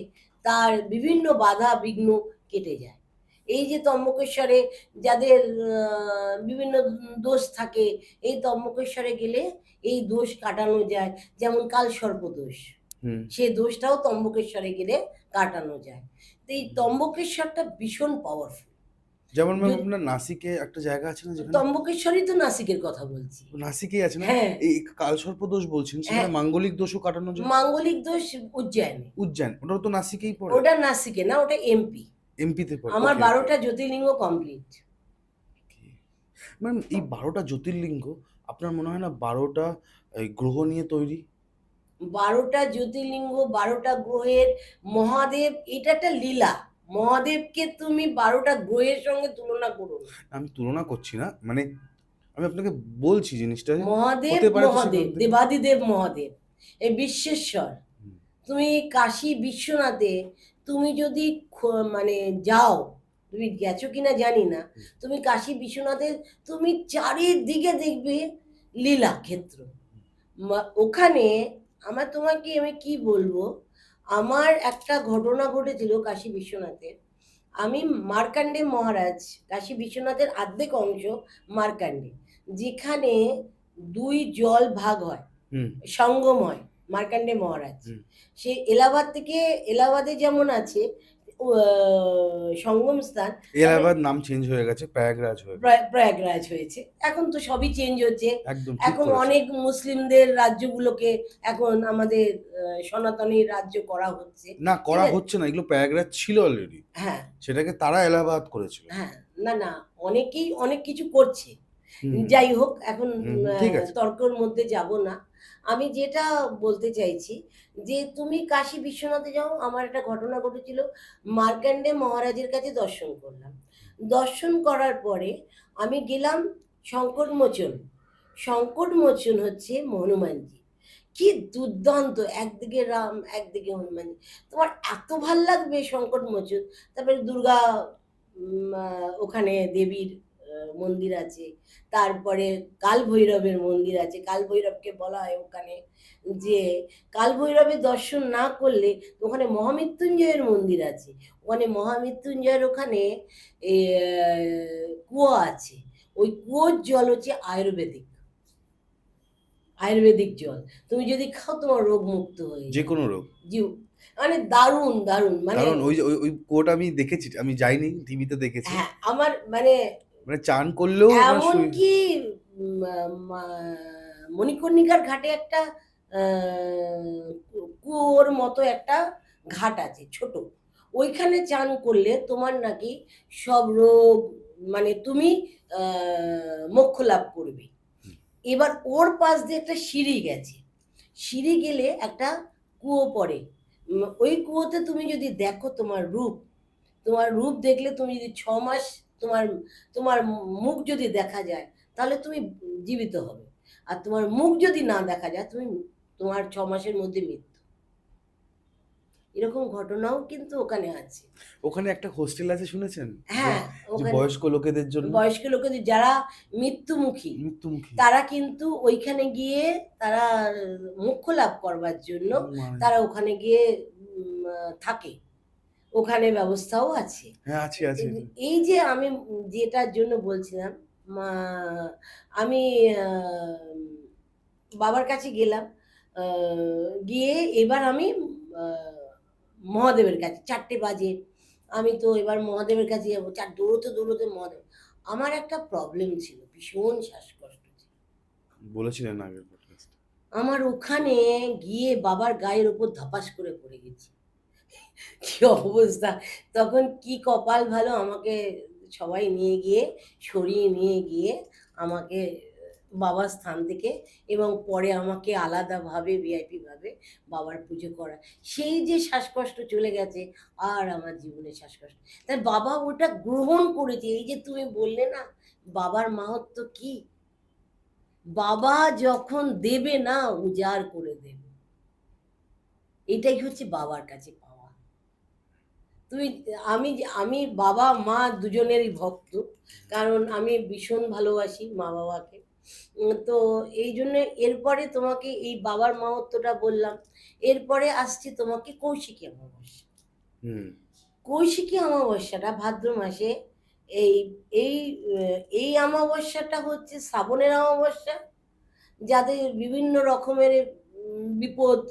তার বিভিন্ন বাধা বিঘ্ন কেটে যায়। এই যে তম্বকেশ্বরে যাদের বিভিন্ন দোষ থাকে, এই তম্বকেশ্বরে গেলে এই দোষ কাটানো যায়। যেমন কালসর্প দোষ, হুম। সে দোষটাও তম্বকেশ্বরে গেলে কাটানো যায়। তো এই তম্বকেশ্বরটা ভীষণ পাওয়ারফুল। যেমন ম্যাম আপনার নাসিকে একটা জায়গা আছে না যেখানে? তম্বকেশ্বরই তো নাসিকের কথা বলছি। নাসিকেই আছে না? হ্যাঁ, এই কালসর্প দোষ বলছেন, সেখানে হ্যাঁ, মাঙ্গলিক দোষও কাটানো যায়? মাঙ্গলিক দোষ উজ্জয়িনী। উজ্জয়ন, ওটাও তো নাসিকেই পড়ে? ওটা নাসিকে না, ওটা এমপি। এমপিতে পড়ে। আমার ওকে, 12টা জ্যোতির্লিঙ্গ কমপ্লিট। ওকে। ম্যাম এই 12টা জ্যোতির্লিঙ্গ আপনার মনে হয় না 12টা গ্রহ নিয়ে তৈরি? 12টা জ্যোতির্লিঙ্গ, 12টা গ্রহের, মহাদেব, এটা একটা লীলা। মহাদেবকে তুমি 12টা গ্রহের সঙ্গে তুলনা করো না। আমি তুলনা করছি না। মানে আমি আপনাকে বলছি জিনিসটা যে মহাদেব, হতে পারে তো সেখান মহাদেব, থেকে। দেবাদিদেব মহাদেব, এই বিশ্বেশ্বর। হুম, তুমি কাশী বিশ্বনাথে তুমি যদি মানে যাও, তুমি গেছো কিনা জানি না, হুম, তুমি কাশী বিশ্বনাথে তুমি চারিদিকে দেখবে লীলা ক্ষেত্র। ওখানে তোমাকে আমি কি বলবো, আমার একটা ঘটনা ঘটেছিল কাশী বিশ্বনাথে। আমি মার্কাণ্ডে মহারাজ, কাশী বিশ্বনাথের অর্ধেক অংশ মার্কাণ্ডে, যেখানে দুই জল ভাগ হয়, হুম, সঙ্গম হয়, মার্কাণ্ডে মহারাজ। হুম। সে এলাহাবাদ থেকে, এলাহাবাদে যেমন আছে সঙ্গম স্থান, তারপরে এলাহাবাদ নাম চেঞ্জ হয়ে গেছে, প্রয়াগরাজ হয়ে গেছে। প্রয়াগরাজ হয়েছে। এখন তো সবই চেঞ্জ হচ্ছে। একদম ঠিক এখন করেছেন। অনেক মুসলিমদের রাজ্যগুলোকে এখন আমাদের সনাতনী রাজ্য করা হচ্ছে। না, ঠিক করা আছে? হচ্ছে না, এগুলো প্রয়াগরাজ ছিল অলরেডি। হ্যাঁ, সেটাকে তারা এলাহাবাদ করেছিল। হ্যাঁ, না, না, অনেকেই অনেক কিছু করছে। হুম, যাই হোক, এখন ঠিক আছে। তর্কর মধ্যে যাব না। আমি যেটা বলতে চাইছি যে তুমি কাশী বিশ্বনাথে যাও, আমার একটা ঘটনা ঘটেছিল। মার্কাণ্ডে মহারাজের কাছে দর্শন করলাম। দর্শন করার পরে আমি গেলাম সংকটমোচন। সংকটমোচন হচ্ছে হনুমানজি। কি দুর্দান্ত! একদিকে রাম, একদিকে হনুমানজি। তোমার এত ভাল লাগবে সংকটমোচন। তারপরে দুর্গা ওখানে দেবীর মন্দির আছে, তারপরে কাল ভৈরবের মন্দির আছে। কাল ভৈরবকে বলা হয় ওখানে যে কাল ভৈরবের দর্শন না করলে ওখানে মহামৃত্যুঞ্জয়ের মন্দির আছে। ওখানে মহামৃত্যুঞ্জয়ের ওখানে এ, কুয়ো আছে। ওই কুয়োর জল হচ্ছে আয়ুর্বেদিক, আয়ুর্বেদিক জল। তুমি যদি খাও তোমার রোগ মুক্ত হয়ে যে যাবে। কোনো রোগ? জিও মানে দারুণ দারুণ মানে কারণ ওই যে ওই কোট আমি দেখেছি, আমি যাইনি, টিভিতে দেখেছি। হ্যাঁ আমার মানে মানে চান করলেও আপনার এমনকি মণিকর্ণিকার ঘাটে একটা কুয়োর মতো একটা ঘাট আছে ছোট, ওইখানে চান করলে তোমার নাকি সব রোগ মানে তুমি মোক্ষ লাভ করবে। এবার ওর পাশ দিয়ে একটা সিঁড়ি গেছে, সিঁড়ি গেলে একটা কুয়ো পড়ে। ওই কুয়োতে তুমি যদি দেখো তোমার রূপ, তোমার রূপ দেখলে তুমি যদি 6 মাস তোমার তোমার মুখ যদি দেখা যায় তাহলে তুমি জীবিত হবে, আর তোমার মুখ যদি না দেখা যায় তুমি তোমার 6 মাসের মধ্যে মৃত্যু। এরকম ঘটনাও কিন্তু ওখানে আছে। ওখানে একটা হোস্টেল আছে শুনেছেন? হ্যাঁ যে ওখানে বয়স্ক লোকেদের জন্য? বয়স্ক লোকেদের যারা মৃত্যুমুখী মৃত্যুমুখী তারা কিন্তু ওইখানে গিয়ে তারা মোক্ষ লাভ করবার জন্য মানে তারা ওখানে গিয়ে থাকে, ওখানে ব্যবস্থাও আছে। হ্যাঁ, আছে, আছে। এই যে আমি যেটার জন্য বলছিলাম, মা- আমি আহ, বাবার কাছে গেলাম, গিয়ে এবার আমি মহাদেবের কাছে 4টে বাজে, আমি তো এবার মহাদেবের কাছে যাবো, দৌড়তে দৌড়তে মহাদেব। আমার একটা প্রবলেম ছিল, ভীষণ শ্বাসকষ্ট ছিল। বলেছিলেন আগের পডকাস্টে। আমার ওখানে গিয়ে বাবার গায়ের ওপর ধপাস করে পড়ে গেছি, কি অবস্থা! তখন কি কপাল ভালো, আমাকে সবাই নিয়ে গিয়ে সরিয়ে নিয়ে গিয়ে আমাকে বাবার স্থান থেকে, এবং পরে আমাকে আলাদাভাবে ভিআইপি ভাবে বাবার পুজো করা। সেই যে শ্বাসকষ্ট চলে গেছে, আর আমার জীবনে শ্বাসকষ্ট, তাই বাবা ওটা গ্রহণ করেছে। এই যে তুমি বললে না বাবার মাহাত্ম্য কি, বাবা যখন দেবে না উজাড় করে দেবে, এটাই হচ্ছে বাবার কাছে পাওয়া। তুমি আমি আমি বাবা মা দুজনেরই ভক্ত, কারণ আমি ভীষণ ভালোবাসি মা বাবাকে। তো এই জন্য এরপরে তোমাকে এই বাবার মাহাত্ম্যটা বললাম। এরপরে আসছে তোমাকে কৌশিকী অমাবস্যা। হুম। কৌশিকী অমাবস্যাটা ভাদ্র মাসে, এই এই এই অমাবস্যাটা হচ্ছে শ্রাবণের অমাবস্যা। যাদের বিভিন্ন রকমের বিপদ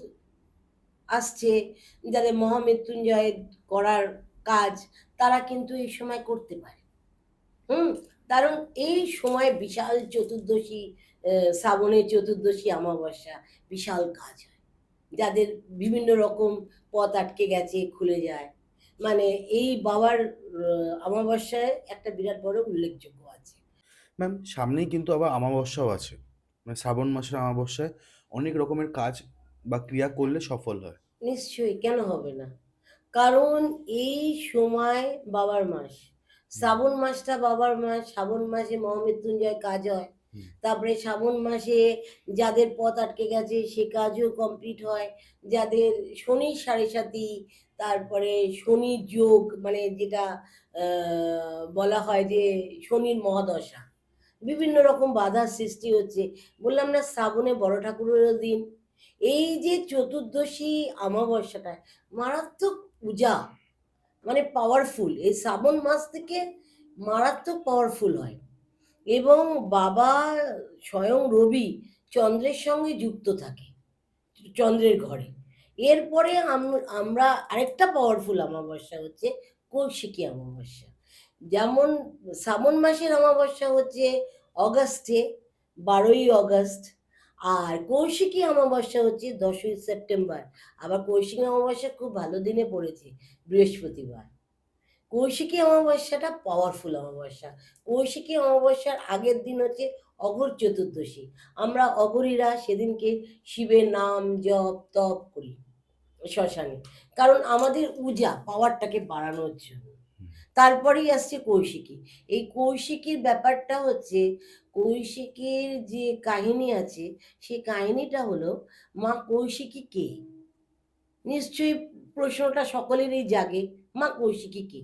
আসছে, যাদের মহামৃত্যুঞ্জয় করার কাজ, তারা কিন্তু এই সময় করতে পারে। কারণ এই সময় বিশাল চতুর্দশী, শ্রাবণের চতুর্দশী অমাবস্যা, বিশাল কাজ হয়। যাদের বিভিন্ন রকম পথ আটকে গেছে খুলে যায়, মানে এই বাবার অমাবস্যায় একটা বিরাট বড় উল্লেখযোগ্য আছে। ম্যাম, সামনেই কিন্তু আবার অমাবস্যাও আছে। মানে শ্রাবণ মাসের অমাবস্যায় অনেক রকমের কাজ বা ক্রিয়া করলে সফল হয়। নিশ্চয়ই, কেন হবে না? কারণ এই সময় বাবার মাস, শ্রাবণ মাসটা বাবার মাস। শ্রাবণ মাসে মহামৃত্যুঞ্জয় কাজ হয়। হুম। তারপরে শ্রাবণ মাসে যাদের পথ আটকে গেছে সে কাজও কমপ্লিট হয়। যাদের শনির সাড়ে সাতি, তারপরে শনির যোগ, মানে যেটা বলা হয় যে শনির মহাদশা, বিভিন্ন রকম বাধার সৃষ্টি হচ্ছে। বললাম না শ্রাবণে বড় ঠাকুরেরও দিন। এই যে চতুর্দশী অমাবস্যাটা মারাত্মক পূজা, মানে পাওয়ারফুল, এই শ্রাবণ মাস থেকে মারাত্মক পাওয়ারফুল হয়। এবং বাবা স্বয়ং রবি চন্দ্রের সঙ্গে যুক্ত থাকে, চন্দ্রের ঘরে। এরপরে আমরা আরেকটা পাওয়ারফুল অমাবস্যা হচ্ছে কৌশিকী অমাবস্যা। যেমন শ্রাবণ মাসের অমাবস্যা হচ্ছে অগাস্টে, 12ই অগাস্ট। আর কৌশিকী অমাবস্যা হচ্ছে 10ই সেপ্টেম্বর। আবার কৌশিকী অমাবস্যা খুব ভালো দিনে পড়েছে, বৃহস্পতিবার। কৌশিকী অমাবস্যাটা পাওয়ারফুল অমাবস্যা। কৌশিকী অমাবস্যার আগের দিন হচ্ছে অঘোর চতুর্দশী। আমরা অঘরীরা সেদিনকে শিবের নাম জপ তপ করি শ্মশানে, কারণ আমাদের পাওয়ারটাকে বাড়ানোর জন্য। তারপরেই আসছে কৌশিকী। এই কৌশিকীর ব্যাপারটা হচ্ছে, কৌশিকীর যে কাহিনী আছে, সেই কাহিনীটা হলো মা কৌশিকী কে? নিশ্চয়ই প্রশ্নটা সকলেরই জাগে, মা কৌশিকী কে?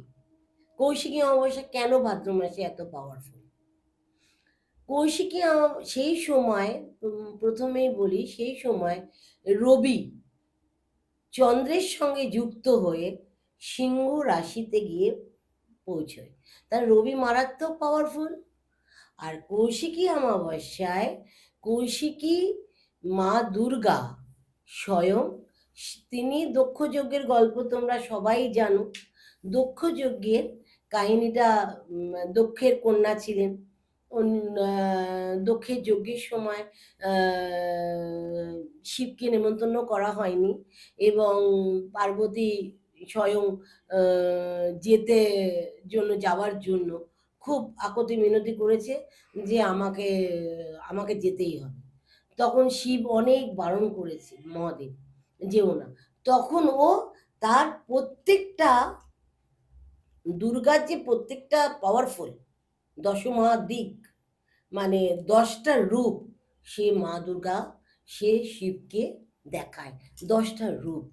কৌশিকী অমাবস্যা কেন ভাদ্র মাসে এত পাওয়ারফুল? কৌশিকী সেই সময়, প্রথমেই বলি, সেই সময় রবি চন্দ্রের সঙ্গে যুক্ত হয়ে সিংহ রাশিতে গিয়ে পৌঁছয়। তার রবি মারাত্মক পাওয়ারফুল। আর কৌশিকী অমাবস্যায় কৌশিকী মা দুর্গা স্বয়ং, তিনি দক্ষ যজ্ঞের গল্প তোমরা সবাই জানো। দক্ষ যজ্ঞের কাহিনীটা, দক্ষের কন্যা ছিলেন। দক্ষের যজ্ঞের সময় শিবকে নেমন্তন্ন করা হয়নি এবং পার্বতী স্বয়ং যেতে যাওয়ার জন্য খুব আকুতি মিনতি করেছে যে আমাকে আমাকে যেতেই হবে। তখন শিব অনেক বারণ করেছে, মহাদেব যেও না। তখন ও তার প্রত্যেকটা, দুর্গার যে প্রত্যেকটা পাওয়ারফুল দশমহাদিক, মানে 10টা রূপ, সে মা দুর্গা সে শিবকে দেখায়। 10টা রূপ,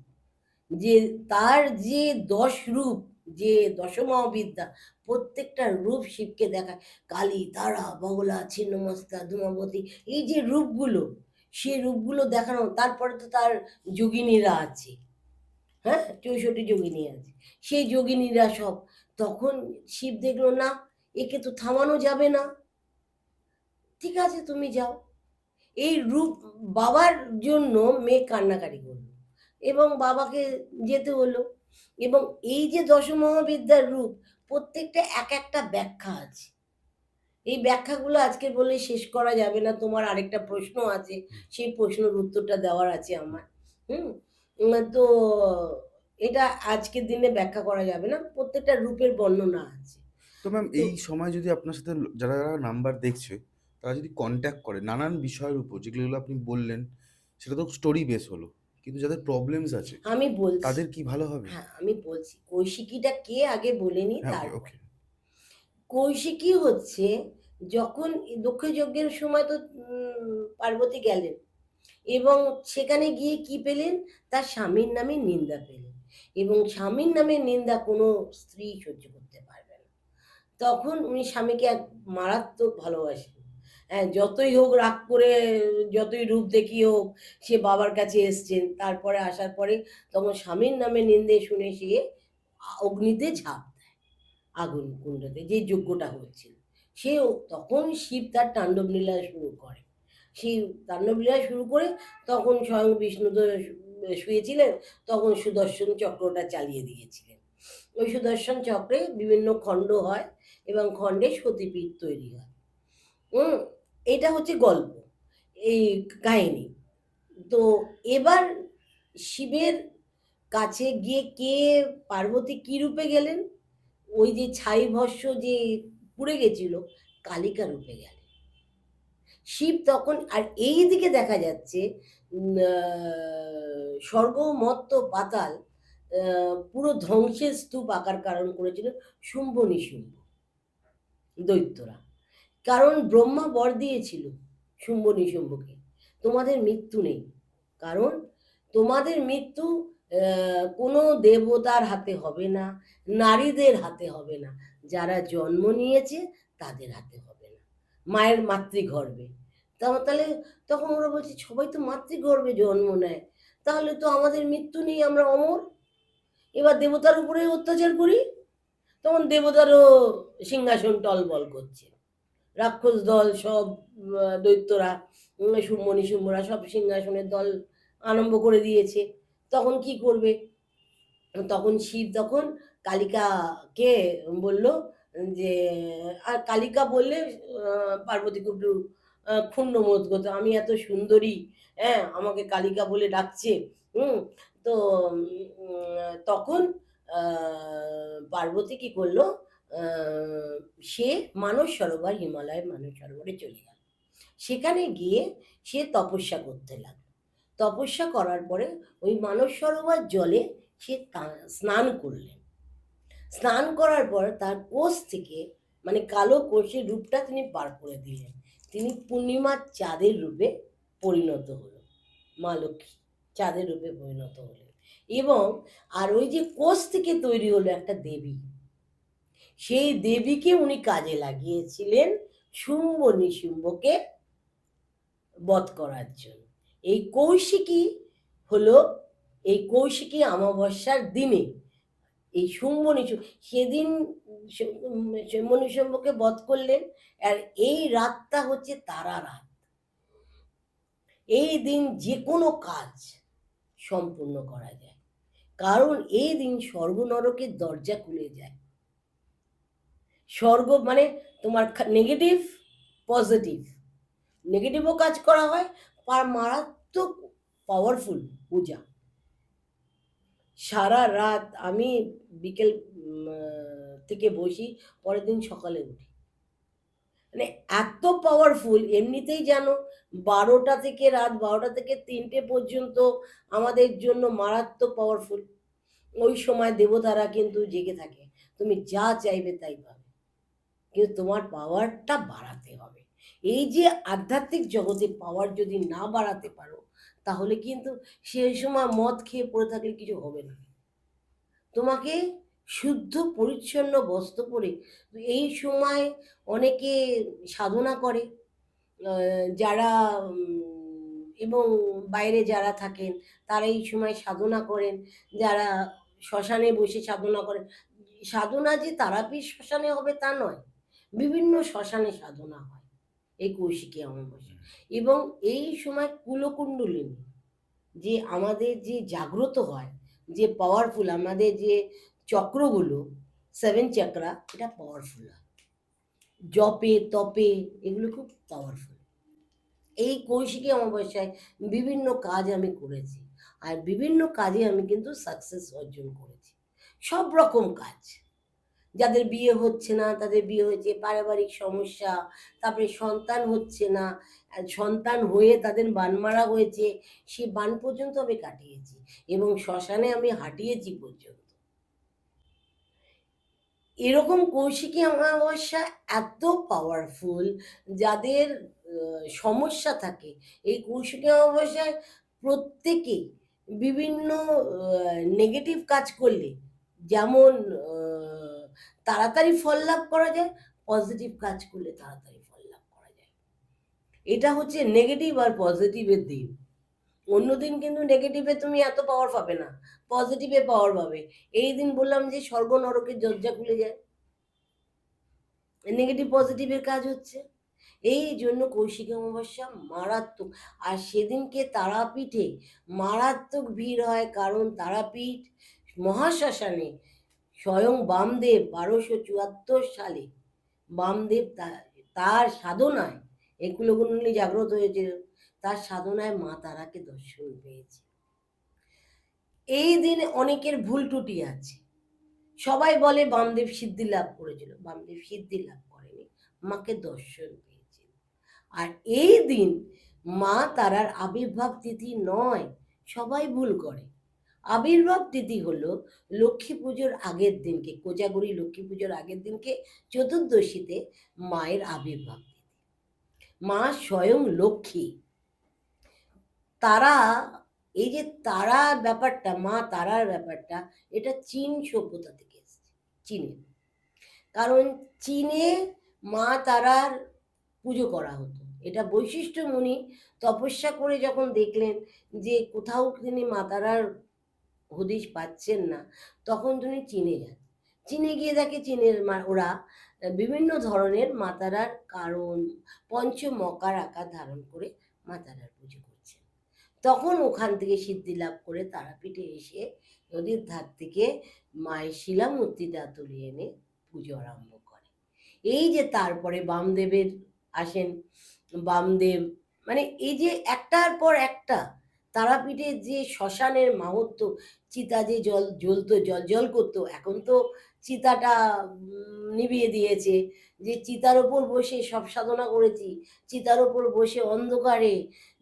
যে তার যে 10 রূপ, যে দশমহাবিদ্যা, প্রত্যেকটা রূপ শিবকে দেখায়। কালী, তারা, বগলা, ছিন্নমস্তা, ধূমাবতী, এই যে রূপগুলো, সে রূপগুলো দেখানো। তারপরে তো তার যোগিনীরা আছে, হ্যাঁ, 64 যোগিনী আছে, সেই যোগিনীরা সব। তখন শিব দেখলো না, একে তো থামানো যাবে না, ঠিক আছে তুমি যাও। এই রূপ, বাবার জন্য মেয়ে কান্নাকাটি করলো এবং বাবাকে যেতে হলো। এবং এই যে দশমহাবিদ্যার রূপ, প্রত্যেকটা এক একটা ব্যাখ্যা আছে। এই ব্যাখ্যাগুলো আজকে বলে শেষ করা যাবে না। তোমার আরেকটা প্রশ্ন আছে, সেই প্রশ্নের উত্তরটা দেওয়ার আছে আমার। তো এটা আজকের দিনে ব্যাখ্যা করা যাবে না, প্রত্যেকটা রূপের বর্ণনা আছে। তো ম্যাম, তো এই সময় যদি আপনার সাথে যারা যারা নাম্বার দেখছে, তারা যদি কন্ট্যাক্ট করে নানান বিষয়ের উপর, যেগুলো আপনি বললেন সেটা তো স্টোরি বেস হলো, কিন্তু যাদের প্রবলেমস আছে আমি বলছি, তাদের কি ভালো হবে? হ্যাঁ আমি বলছি, কৌশিকীটা কে আগে বলে নি। হ্যাঁ, ওকে, তারপর ওকে। কৌশিকী হচ্ছে, যখন দক্ষ যজ্ঞের সময় তো পার্বতী গেলেন এবং সেখানে গিয়ে কি পেলেন, তার স্বামীর নামে নিন্দা পেলেন। এবং স্বামীর নামে নিন্দা কোনো স্ত্রী সহ্য করতে পারবে না। তখন উনি স্বামীকে এক মারাত্মক ভালোবাসেন। হ্যাঁ, যতই হোক রাগ করে, যতই রূপ দেখিয়ে হোক, সে বাবার কাছে এসছেন। তারপরে আসার পরে তখন স্বামীর নামে নিন্দে শুনে সে অগ্নিতে ঝাঁপ দেয়, আগুন কুণ্ডতে যে যজ্ঞটা হচ্ছিল। সে তখন শিব তার তাণ্ডব লীলা শুরু করে। সেই তাণ্ডব লীলা শুরু করে তখন স্বয়ং বিষ্ণু তো শুয়েছিলেন, তখন সুদর্শন চক্রটা চালিয়ে দিয়েছিলেন। ওই সুদর্শন চক্রে বিভিন্ন খণ্ড হয় এবং খণ্ডে সতীপীঠ তৈরি হয়। এটা হচ্ছে গল্প, এই কাহিনী। তো এবার শিবের কাছে গিয়ে কে, পার্বতী কি রূপে গেলেন, ওই যে ছাই ভস্য যে পুড়ে গেছিল, কালিকা রূপে গেলেন শিব তখন। আর এই দিকে দেখা যাচ্ছে স্বর্গ, মর্ত, পাতাল পুরো ধ্বংসের স্তূপ আকার কারণ করেছিল শুম্ভ নিশুম্ভ দৈত্যরা। কারণ ব্রহ্মা বর দিয়েছিল শুম্ভ নিশুম্ভকে, তোমাদের মৃত্যু নেই। কারণ তোমাদের মৃত্যু কোনো দেবতার হাতে হবে না, নারীদের হাতে হবে না, যারা জন্ম নিয়েছে তাদের হাতে হবে না, মায়ের মাতৃগর্ভে। তাহলে তখন ওরা বলছে সবাই তো মাতৃগর্ভে জন্ম নেয়, তাহলে তো আমাদের মৃত্যু নেই, আমরা অমর। এবার দেবতার উপরে অত্যাচার করি। তখন দেবতারও সিংহাসন টলবল করছে, রাক্ষস দল সব, দৈত্যরা, শুম্ভ নিশুম্ভরা সব সিংহাসনের দল আরম্ভ করে দিয়েছে। তখন কি করবে? তখন শিব তখন কালিকাকে বলল যে, আর কালিকা বললে পার্বতীকে একটু ক্ষুণ্ণ বোধ করতো, আমি এত সুন্দরী, হ্যাঁ আমাকে কালিকা বলে ডাকছে। তো তখন পার্বতী কি করলো, সে মানস সরোবর, হিমালয়ের মানস সরোবরে চলে গেল। সেখানে গিয়ে সে তপস্যা করতে লাগলো। তপস্যা করার পরে ওই মানস সরোবর জলে সে স্নান করলেন। স্নান করার পর তার কোষ থেকে, মানে কালো কোষের রূপটা তিনি বার করে দিলেন। তিনি পূর্ণিমার চাঁদের রূপে পরিণত হলো, মা লক্ষ্মী চাঁদের রূপে পরিণত হলেন। এবং আর ওই যে কোষ থেকে তৈরি হলো একটা দেবী, সেই দেবীকে উনি কাজে লাগিয়েছিলেন শুম্ভ নিশুম্ভকে বধ করার জন্য। এই কৌশিকী হলো, এই কৌশিকী অমাবস্যার দিনে এই শুম্ভ নিশুম্ভ সেদিন শুম্ভ নিশুম্ভকে বধ করলেন। আর এই রাতটা হচ্ছে তারা রাত। এই দিন যে কোনো কাজ সম্পূর্ণ করা যায়, কারণ এই দিন স্বর্গ নরকের দরজা খুলে যায়। স্বর্গ মানে তোমার নেগেটিভ পজিটিভ, নেগেটিভও কাজ করা হয়, মারাত্মক পাওয়ারফুল পূজা। সারা রাত আমি বিকেল থেকে বসি, পরের দিন সকালে উঠি, মানে এত পাওয়ারফুল। এমনিতেই জানো 12টা থেকে রাত 12টা থেকে 3টে পর্যন্ত আমাদের জন্য মারাত্মক পাওয়ারফুল। ওই সময় দেবতারা কিন্তু জেগে থাকে, তুমি যা চাইবে তাই পাবে, কিন্তু তোমার পাওয়ারটা বাড়াতে হবে। এই যে আধ্যাত্মিক জগতে পাওয়ার যদি না বাড়াতে পারো, তাহলে কিন্তু সেই সময় মদ খেয়ে পড়ে থাকলে কিছু হবে না। তোমাকে শুদ্ধ পরিচ্ছন্ন বস্ত্র পরে, এই সময় অনেকে সাধনা করে, যারা এবং বাইরে যারা থাকেন তারা এই সময় সাধনা করেন, যারা শ্মশানে বসে সাধনা করেন। সাধনা যে তারাপীঠ শ্মশানে হবে তা নয়, বিভিন্ন শ্মশানে সাধনা হয় এই কৌশিকী অমাবস্যা। এবং এই সময় কুলকুণ্ডলিনী যে আমাদের যে জাগ্রত হয়, যে পাওয়ারফুল আমাদের যে চক্রগুলো 7 চক্রা, এটা পাওয়ারফুল হয়, জপে তপে এগুলো খুব পাওয়ারফুল। এই কৌশিকী অমাবস্যায় বিভিন্ন কাজ আমি করেছি, আর বিভিন্ন কাজে আমি কিন্তু সাকসেস অর্জন করেছি। সব রকম কাজ, যাদের বিয়ে হচ্ছে না তাদের বিয়ে হয়েছে, পারিবারিক সমস্যা, তারপরে সন্তান হচ্ছে না, সন্তান হয়ে তাদের বান মারা হয়েছে, সে বান পর্যন্ত আমি কাটিয়েছি, এবং শ্মশানে আমি হাঁটিয়েছি পর্যন্ত। এরকম কৌশিকী অমাবস্যা এত পাওয়ারফুল, যাদের সমস্যা থাকে এই কৌশিকী অমাবস্যায় প্রত্যেকেই বিভিন্ন নেগেটিভ কাজ করলে যেমন তাড়াতাড়ি ফল লাভ করা যায়, পজিটিভ কাজ করলে তাড়াতাড়ি ফল লাভ করা যায়। এটা হচ্ছে নেগেটিভ আর পজিটিভের দিন। অন্যদিন কিন্তু নেগেটিভে তুমি এত পাওয়ার পাবে না, পজিটিভে পাওয়ার পাবে। এই দিন বললাম যে স্বর্গ নরকের দরজা খুলে যায়, নেগেটিভ পজিটিভের কাজ হচ্ছে। এই জন্য কৌশিকী অমাবস্যা মারাত্মক। আর সেদিনকে তারাপীঠে মারাত্মক ভিড় হয়, কারণ তারাপীঠ মহাশ্মশানে স্বয়ং বামদেব 1274 সালে বামদেব তার সাধনায় এই কুলকুণ্ডলী জাগ্রত হয়েছিল, তার সাধনায় মা তারাকে দর্শন পেয়েছে। এই দিনে অনেকের ভুল ত্রুটি আছে, সবাই বলে বামদেব সিদ্ধি লাভ করেছিল, বামদেব সিদ্ধি লাভ করেনি, মাকে দর্শন পেয়েছিল। আর এই দিন মা তারার আবির্ভাব তিথি নয়, সবাই ভুল করে। আবির্ভাব তিথি হলো লক্ষ্মী পুজোর আগের দিনকে, কোজাগরী লক্ষ্মী পুজোর আগের দিনকে চতুর্দশীতে মায়ের আবির্ভাব তিথি। মা স্বয়ং লক্ষ্মী। তারা, এই যে তারা ব্যাপারটা, মা তারার ব্যাপারটা, এটা চীন সভ্যতা থেকে এসেছে, চীনের। কারণ চীনে মা তারার পুজো করা হতো। এটা বৈশিষ্ট্য মুনি তপস্যা করে যখন দেখলেন যে কোথাও তিনি মা তারার হদিশ পাচ্ছেন না, তখন তিনি চীনে যান। চীনে গিয়ে দেখে চীনের ওরা বিভিন্ন ধরনের মা তারার কারণ পঞ্চমকার আকার ধারণ করে মা তারার পুজো করছেন। তখন ওখান থেকে সিদ্ধি লাভ করে তারাপীঠে এসে নদীর ধার থেকে মায়ের শিলামূর্তিটা তুলে এনে পুজো আরম্ভ করে। এই যে তারপরে বামদেবের আসেন, বামদেব মানে এই যে একটার পর একটা তারাপীঠে যে শ্মশানের মাহাত্ম্য, চিতা যে জল জ্বলতো, জল করতো, এখন তো চিতাটা নিভিয়ে দিয়েছে, যে চিতার ওপর বসে সব সাধনা করেছি, চিতার ওপর বসে অন্ধকারে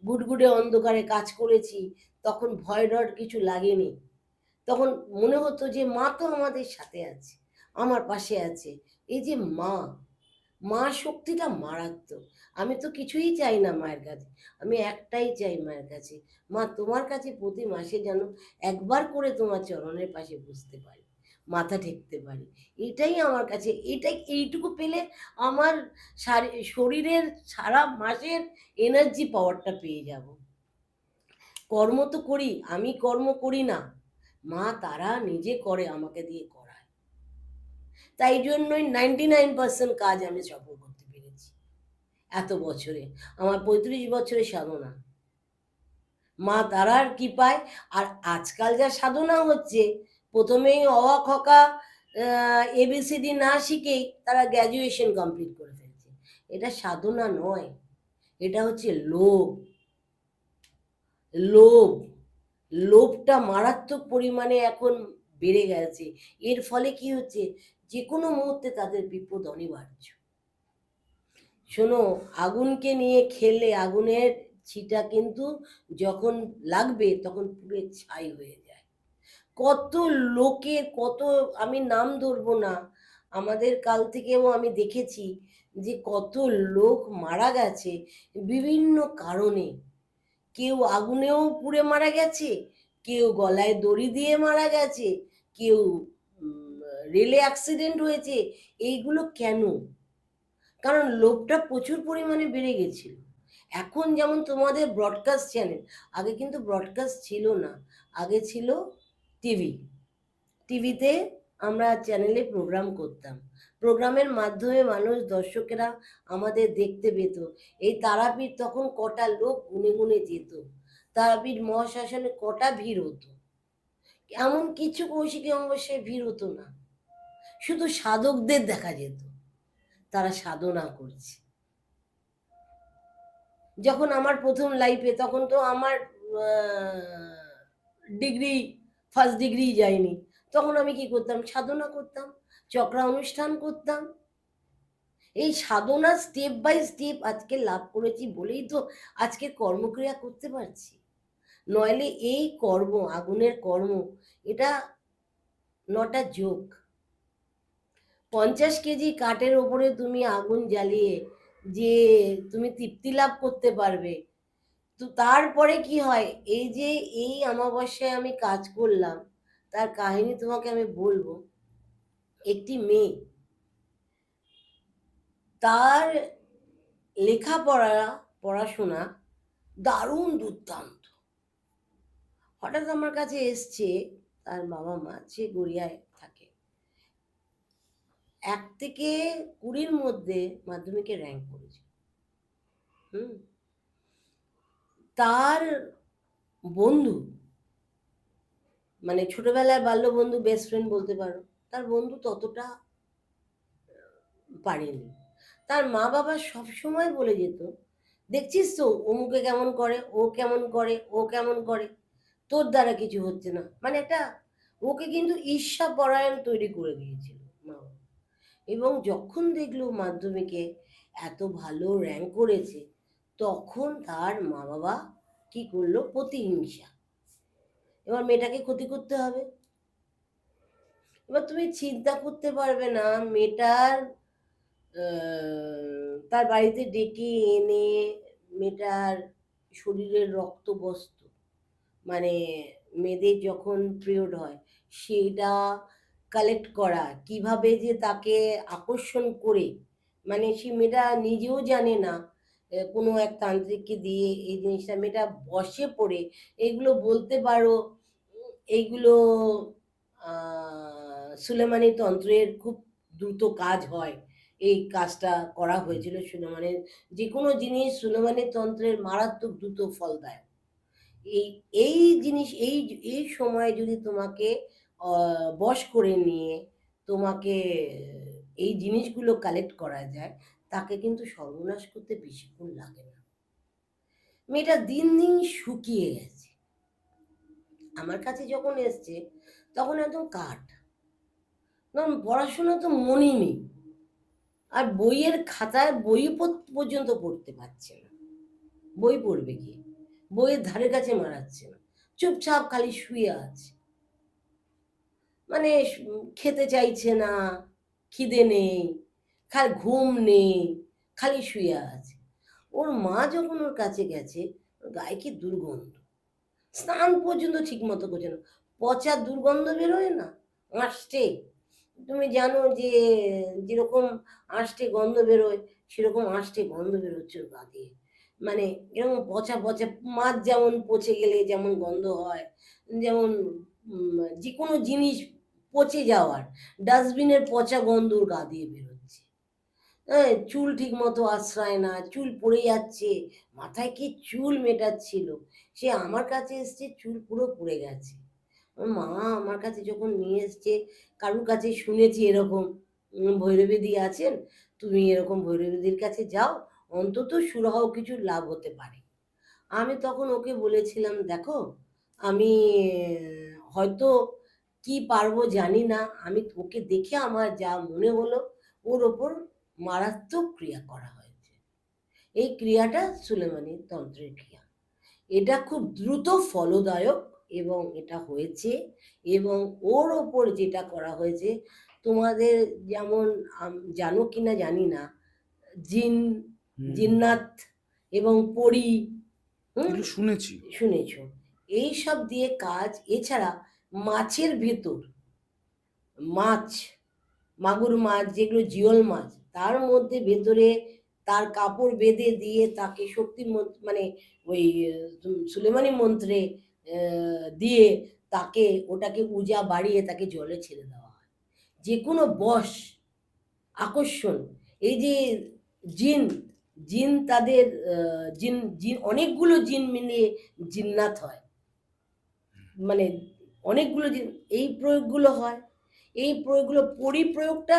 গুডগুডে অন্ধকারে কাজ করেছি, তখন ভয় ডর কিছু লাগেনি। তখন মনে হতো যে মা তো আমাদের সাথে আছে, আমার পাশে আছে। এই যে মা, মা শক্তিটা মারাত্মক। আমি তো কিছুই চাই না মায়ের কাছে, আমি একটাই চাই মায়ের কাছে, মা তোমার কাছে প্রতি মাসে যেন একবার করে তোমার চরণের পাশে বসতে পারি, মাথা ঠেকতে পারি। এটাই আমার কাছে, এটাই, এইটুকু পেলে আমার শরীরের সারা মাসের এনার্জি পাওয়ারটা পেয়ে যাব। কর্ম তো করি, আমি কর্ম করি না, মা তারা নিজে করে, আমাকে দিয়ে করায়। তাই জন্যই 99% কাজ আমি সফল করতে পেরেছি এত বছরে। আমার 35 বছরের সাধনা মা তারার কৃপায়। আর আজকাল যা সাধনা হচ্ছে, প্রথমেই অ আ ক খ এবিসিডি না শিখেই তারা গ্র্যাজুয়েশন কমপ্লিট করে ফেলছে। এটা সাধনা নয়, এটা হচ্ছে লোভ। লোভ, লোভটা মারাত্মক পরিমাণে এখন বেড়ে গেছে। এর ফলে কি হচ্ছে, যে কোনো মুহূর্তে তাদের বিপদ অনিবার্য। শোনো, আগুনকে নিয়ে খেললে আগুনের ছিটা কিন্তু যখন লাগবে তখন পুড়ে ছাই হয়ে যায়। কত লোকের, কত, আমি নাম ধরবো না, আমাদের কাল থেকেও আমি দেখেছি যে কত লোক মারা গেছে বিভিন্ন কারণে। কেউ আগুনেও পুড়ে মারা গেছে, কেউ গলায় দড়ি দিয়ে মারা গেছে, কেউ রেলে অ্যাক্সিডেন্ট হয়েছে। এইগুলো কেন? কারণ লোভটা প্রচুর পরিমাণে বেড়ে গেছিল। এখন যেমন তোমাদের ব্রডকাস্ট চ্যানেল, আগে কিন্তু ব্রডকাস্ট ছিল না, আগে ছিল টিভি। টিভিতে আমরা চ্যানেলে প্রোগ্রাম করতাম, প্রোগ্রামের মাধ্যমে মানুষ, দর্শকেরা আমাদের দেখতে পেত। এই তারাপীঠ তখন কটা লোক গুনে গুনে যেত, তারাপীঠ মহাশ্মশানে কটা ভিড় হতো। এমন কিছু কৌশিকী অমাবস্যায় ভিড় হতো না, শুধু সাধকদের দেখা যেত, তারা সাধনা করছে। যখন আমার প্রথম লাইফে, তখন তো আমার ডিগ্রি, ফার্স্ট ডিগ্রি যায়নি, তখন আমি কি করতাম, সাধনা করতাম, চক্রা অনুষ্ঠান করতাম। এই সাধনা স্টেপ বাই স্টেপ আজকে লাভ করেছি বলেই তো আজকে কর্মক্রিয়া করতে পারছি। নইলে এই কর্ম, আগুনের কর্ম, এটা নটা যোগ। 50 কেজি কাঠের ওপরে তুমি আগুন জ্বালিয়ে যে তুমি তৃপ্তি লাভ করতে পারবে, তো তারপরে কি হয়, এই যে এই অমাবস্যায় আমি কাজ করলাম, তার কাহিনী তোমাকে আমি বলবো। একটি মেয়ে, তার লেখাপড়া, পড়াশোনা দারুণ দুর্দান্ত, হঠাৎ আমার কাছে এসছে তার বাবা মা, সে গড়িয়ায় থাকে, 1 থেকে 20-র মধ্যে মাধ্যমিকে র্যাঙ্ক করেছে। তার বন্ধু, মানে ছোটবেলার বাল্য বন্ধু, বেস্ট ফ্রেন্ড বলতে পারো, তার বন্ধু ততটা পারেনি। তার মা বাবা সব সময় বলে যেত, দেখছিস তো অমুকে কেমন করে, ও কেমন করে, ও কেমন করে, তোর দ্বারা কিছু হচ্ছে না। মানে একটা, ওকে কিন্তু ঈর্ষা পরায়ণ তৈরি করে দিয়েছিল মা বাবা। এবং যখন দেখলো মাধ্যমিকে এত ভালো র্যাঙ্ক করেছে, তখন তার মা বাবা কি করলো, প্রতিহিংসা, এবার মেয়েটাকে ক্ষতি করতে হবে। এবার তুমি চিন্তা করতে পারবে না, মেয়েটার তার বাড়িতে ডেকে এনে মেয়েটার শরীরের রক্ত বস্ত্র, মানে মেয়েদের যখন পিরিয়ড হয় সেটা কালেক্ট করা, কিভাবে যে তাকে আকর্ষণ করে, মানে সে মেয়েটা নিজেও জানে না, কোনো এক তান্ত্রিককে দিয়ে এই জিনিসটা মেয়েটা বশে পড়ে, এগুলো বলতে পারো, এইগুলো সুলেমানি তন্ত্রের খুব দ্রুত কাজ হয়। এই কাজটা করা হয়েছিল সুলেমানের, যে কোনো জিনিস সুলেমানি তন্ত্রের মারাত্মক দ্রুত ফল দেয়। এই এই জিনিস, এই সময় যদি তোমাকে বশ করে নিয়ে তোমাকে এই জিনিসগুলো কালেক্ট করা যায়, তাকে কিন্তু সর্বনাশ করতে বেশিক্ষণ লাগে না। মেয়েটা দিন দিন শুকিয়ে গেছে, আমার কাছে যখন এসছে তখন একদম কাঠ, তখন পড়াশোনা তো মনই নেই, আর বইয়ের খাতায় বই পর্যন্ত পড়তে পারছে না। বই পড়বে কি, বইয়ের ধারে কাছে মারাচ্ছে না, চুপচাপ খালি শুয়ে আছে, মানে খেতে চাইছে না, খিদে নেই, খালি ঘুম নেই, খালি শুয়ে আছে। ওর মা যখন ওর কাছে গেছে, ওর গায়ে কি দুর্গন্ধ, স্নান পর্যন্ত ঠিক মতো করছে না, পচা দুর্গন্ধ বেরোয় না, আষ্টে, তুমি জানো যে যেরকম আষ্টে গন্ধ বেরোয়, সেরকম আষ্টে গন্ধ বেরোচ্ছে ওর গা দিয়ে। মানে এরকম পচা পচা, মাছ যেমন পচে গেলে যেমন গন্ধ হয়, যেমন যে কোনো জিনিস পচে যাওয়ার, ডাস্টবিনের পচা গন্ধ ওর গা দিয়ে বেরোচ্ছে। হ্যাঁ, চুল ঠিক মতো আশ্রয় না, চুল পড়ে যাচ্ছে, মাথায় কি চুল মেটাচ্ছিল, সে আমার কাছে এসছে চুল পুরো পড়ে গেছে। ওর মা আমার কাছে যখন নিয়ে এসছে, কারুর কাছে শুনেছি এরকম ভৈরবীদি আছেন, তুমি এরকম ভৈরবীদির কাছে যাও, অন্তত সুরাহ কিছু লাভ হতে পারে। আমি তখন ওকে বলেছিলাম, দেখো আমি হয়তো কি পারবো জানি না, আমি ওকে দেখে আমার যা মনে হলো, ওর ওপর মারাত্মক ক্রিয়া করা হয়েছে। এই ক্রিয়াটা সুলেমানি তন্ত্রের ক্রিয়া, এটা খুব দ্রুত ফলদায়ক এবং এটা হয়েছে। এবং ওর ওপর যেটা করা হয়েছে, তোমাদের যেমন জানো কিনা জানি না, জিন, হুম, জিন্নাত এবং পরী, এগুলো শুনেছি। শুনেছ, এই সব দিয়ে কাজ। এছাড়া মাছের ভেতর, মাছ, মাগুর মাছ যেগুলো জিওল মাছ, তার মধ্যে ভেতরে তার কাপড় বেঁধে দিয়ে তাকে শক্তি মানে ওই সুলেমানি মন্ত্রে দিয়ে তাকে ওটাকে উজা বাড়িয়ে তাকে জলে ছেড়ে দেওয়া হয়। যে কোনো বশ, আকর্ষণ, এই যে জিন, জিন তাদের জিন জিন অনেকগুলো জিন মিলিয়ে জিন্নাত হয়, মানে অনেকগুলো জিন, এই প্রয়োগগুলো হয়। এই প্রয়োগগুলো, পরিপ্রয়োগটা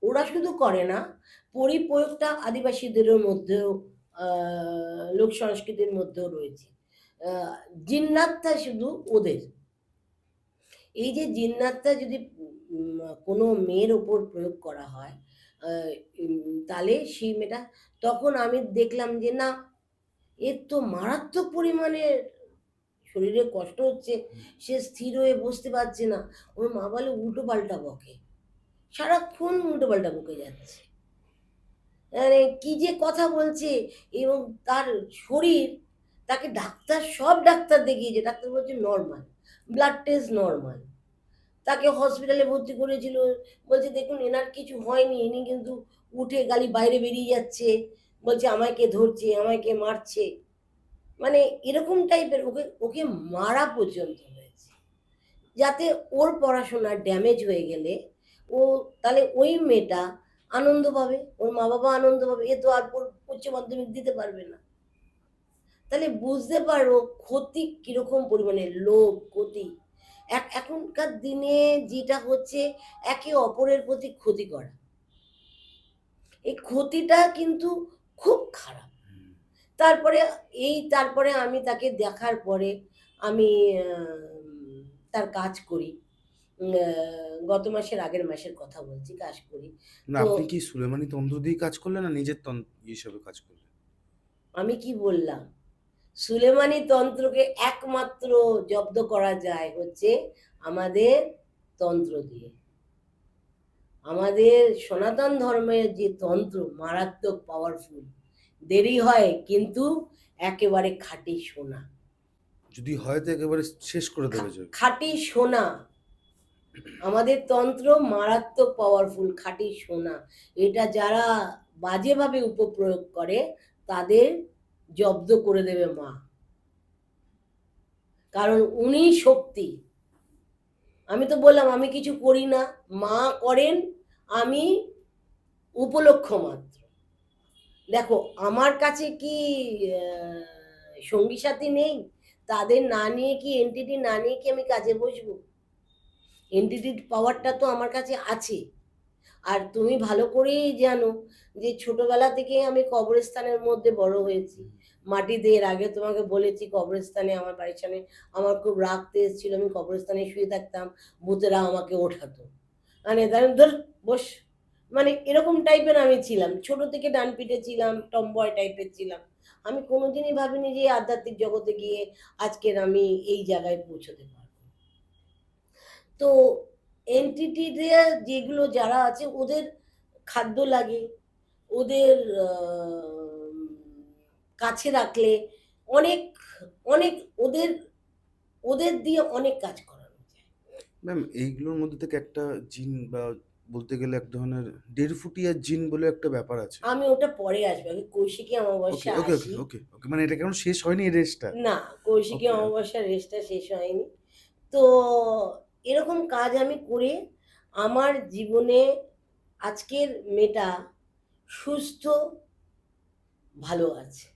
ওরা শুধু করে না, পরিপ্রয়োগটা আদিবাসীদেরও মধ্যেও, লোক সংস্কৃতির মধ্যেও রয়েছে। আহ, জিন্নাতটা শুধু ওদের। এই যে জিন্নাতটা যদি কোনো মেয়ের ওপর প্রয়োগ করা হয়, আহ, তাহলে সেই মেয়েটা, তখন আমি দেখলাম যে না, এর তো মারাত্মক পরিমাণে শরীরে কষ্ট হচ্ছে, সে স্থির হয়ে বসতে পারছে না। ওর মা বলে উল্টো পাল্টা বকে, সারাক্ষণ উল্টো পাল্টা বকে যাচ্ছে, মানে কি যে কথা বলছে। এবং তার শরীর, তাকে ডাক্তার, সব ডাক্তার দেখিয়েছে, ডাক্তার বলছে নর্মাল, ব্লাড টেস্ট নর্মাল। তাকে হসপিটালে ভর্তি করেছিল, বলছে দেখুন এনার কিছু হয়নি, ইনি কিন্তু উঠে গালি বাইরে বেরিয়ে যাচ্ছে, বলছে আমাকে ধরছে, আমাকে মারছে, মানে এরকম টাইপের, ওকে ওকে মারা পর্যন্ত হয়েছে, যাতে ওর পড়াশোনার ড্যামেজ হয়ে গেলে ও, তাহলে ওই মেয়েটা আনন্দ পাবে, ওর মা বাবা আনন্দ পাবে, এ তো আর উচ্চ মাধ্যমিক দিতে পারবে না। তাহলে বুঝতে পারো ক্ষতি কিরকম পরিমাণে, লোভ, ক্ষতি। এখনকার দিনে যেটা হচ্ছে, একে অপরের প্রতি ক্ষতি করা, এই ক্ষতিটা কিন্তু খুব খারাপ। তারপরে তারপরে আমি তাকে দেখার পরে আমি তার কাজ করি। গত মাসের, আগের মাসের কথা বলছি, কাজ করি। না, তো আপনি কি সুলেমানি তন্ত্র দিয়ে কাজ করলেন না নিজের হিসেবে কাজ করলেন? আমি কি বললাম, সুলেমানি তন্ত্রকে একমাত্র জব্দ করা যায় হচ্ছে আমাদের তন্ত্র দিয়ে। আমাদের সনাতন ধর্মের যে তন্ত্র মারাত্মক পাওয়ারফুল, দেরি হয় কিন্তু একেবারে খাঁটি সোনা। যদি হয় তো একেবারে শেষ করে দেবে যে। খাঁটি সোনা, আমাদের তন্ত্র মারাত্মক পাওয়ারফুল, খাঁটি সোনা। এটা যারা বাজেভাবে উপপ্রয়োগ করে তাদের জব্দ করে দেবে মা, কারণ উনি শক্তি। আমি তো বললাম আমি কিছু করি না, মা করেন, আমি উপলক্ষ মাত্র। দেখো আমার কাছে কি সঙ্গী সাথী নেই? তাদের না নিয়ে কি, এনটিটি না নিয়ে কি আমি কাজে বসবো? এনটিটির পাওয়ারটা তো আমার কাছে আছে। আর তুমি ভালো করেই জানো যে ছোটবেলা থেকে আমি কবরস্থানের মধ্যে বড় হয়েছি, মাটি দিয়ে। এর আগে তোমাকে বলেছি, কবরস্থানে আমার বাড়ির সামনে আমার খুব রাগ এসেছিল, আমি কবরস্থানে শুয়ে থাকতাম, ভূতেরা আমাকে ওঠাতো, মানে ধর বস, মানে এরকম টাইপের আমি ছিলাম, ছোট থেকে ডান পিঠে ছিলাম, টমবয় টাইপের ছিলাম। আমি কোনোদিনই ভাবিনি যে আধ্যাত্মিক জগতে গিয়ে আজকের আমি এই জায়গায় পৌঁছতে পারবো। তো এনটিটিদের যেগুলো যারা আছে, ওদের খাদ্য লাগে, ওদের কাছে রাখলে অনেক অনেক ওদের ওদের দিয়ে অনেক কাজ করানো যায়। ম্যাম এইগুলোর মধ্যে থেকে একটা জিন বা বলতে গেলে এক ধরনের 1.5 ফুটিয়া জিন বলে একটা ব্যাপার আছে। আমি ওটা পরে আসবো, আমি কৌশিকী ওকে, অমাবস্যা ওকে, ওকে, আসি। ওকে, ওকে। মানে এটা কেমন শেষ হয়নি এই রেসটা? না, কৌশিকী ওকে, ওকে। অমাবস্যার রেসটা শেষ হয়নি। তো এরকম কাজ আমি করে আমার জীবনে আজকের মেয়েটা সুস্থ, ভালো আছে।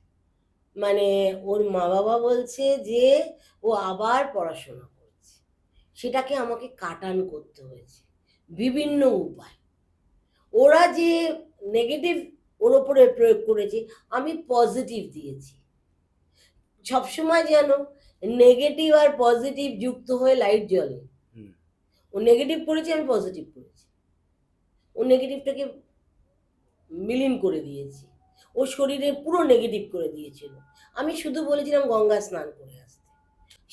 মানে ওর মা বাবা বলছে যে ও আবার পড়াশোনা করছে। সেটাকে আমাকে কাটান করতে হয়েছে বিভিন্ন উপায়। ওরা যে নেগেটিভ ওর ওপরে প্রয়োগ করেছে, আমি পজিটিভ দিয়েছি। সবসময় যেন নেগেটিভ আর পজিটিভ যুক্ত হয়ে লাইট জ্বলে। হুম। ও নেগেটিভ করেছে, আমি পজিটিভ করেছি। ও নেগেটিভটাকে বিলীন করে দিয়েছি। ও শরীরে পুরো নেগেটিভ করে দিয়েছিল। আমি শুধু বলেছিলাম গঙ্গা স্নান করে আসতে।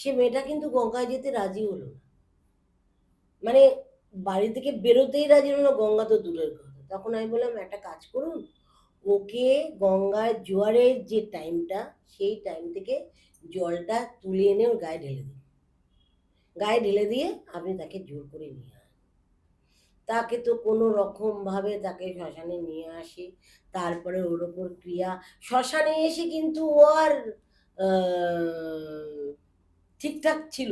সে মেয়েটা কিন্তু গঙ্গায় যেতে রাজি হলো না। মানে বাড়ি থেকে বেরোতেই রাজি হলো না, গঙ্গা তো দূরের কথা। তখন আমি বললাম একটা কাজ করুন, ওকে গঙ্গার জোয়ারের যে টাইমটা, সেই টাইম থেকে জলটা তুলে এনে ওর গায়ে ঢেলে দিন। গায়ে ঢেলে দিয়ে আপনি তাকে জোর করে নিয়ে আসেন। তাকে তো কোনো রকমভাবে তাকে শ্মশানে নিয়ে আসি। তারপরে ওর ওপর ক্রিয়া, শ্মশানে এসে কিন্তু ও আর ঠিকঠাক ছিল।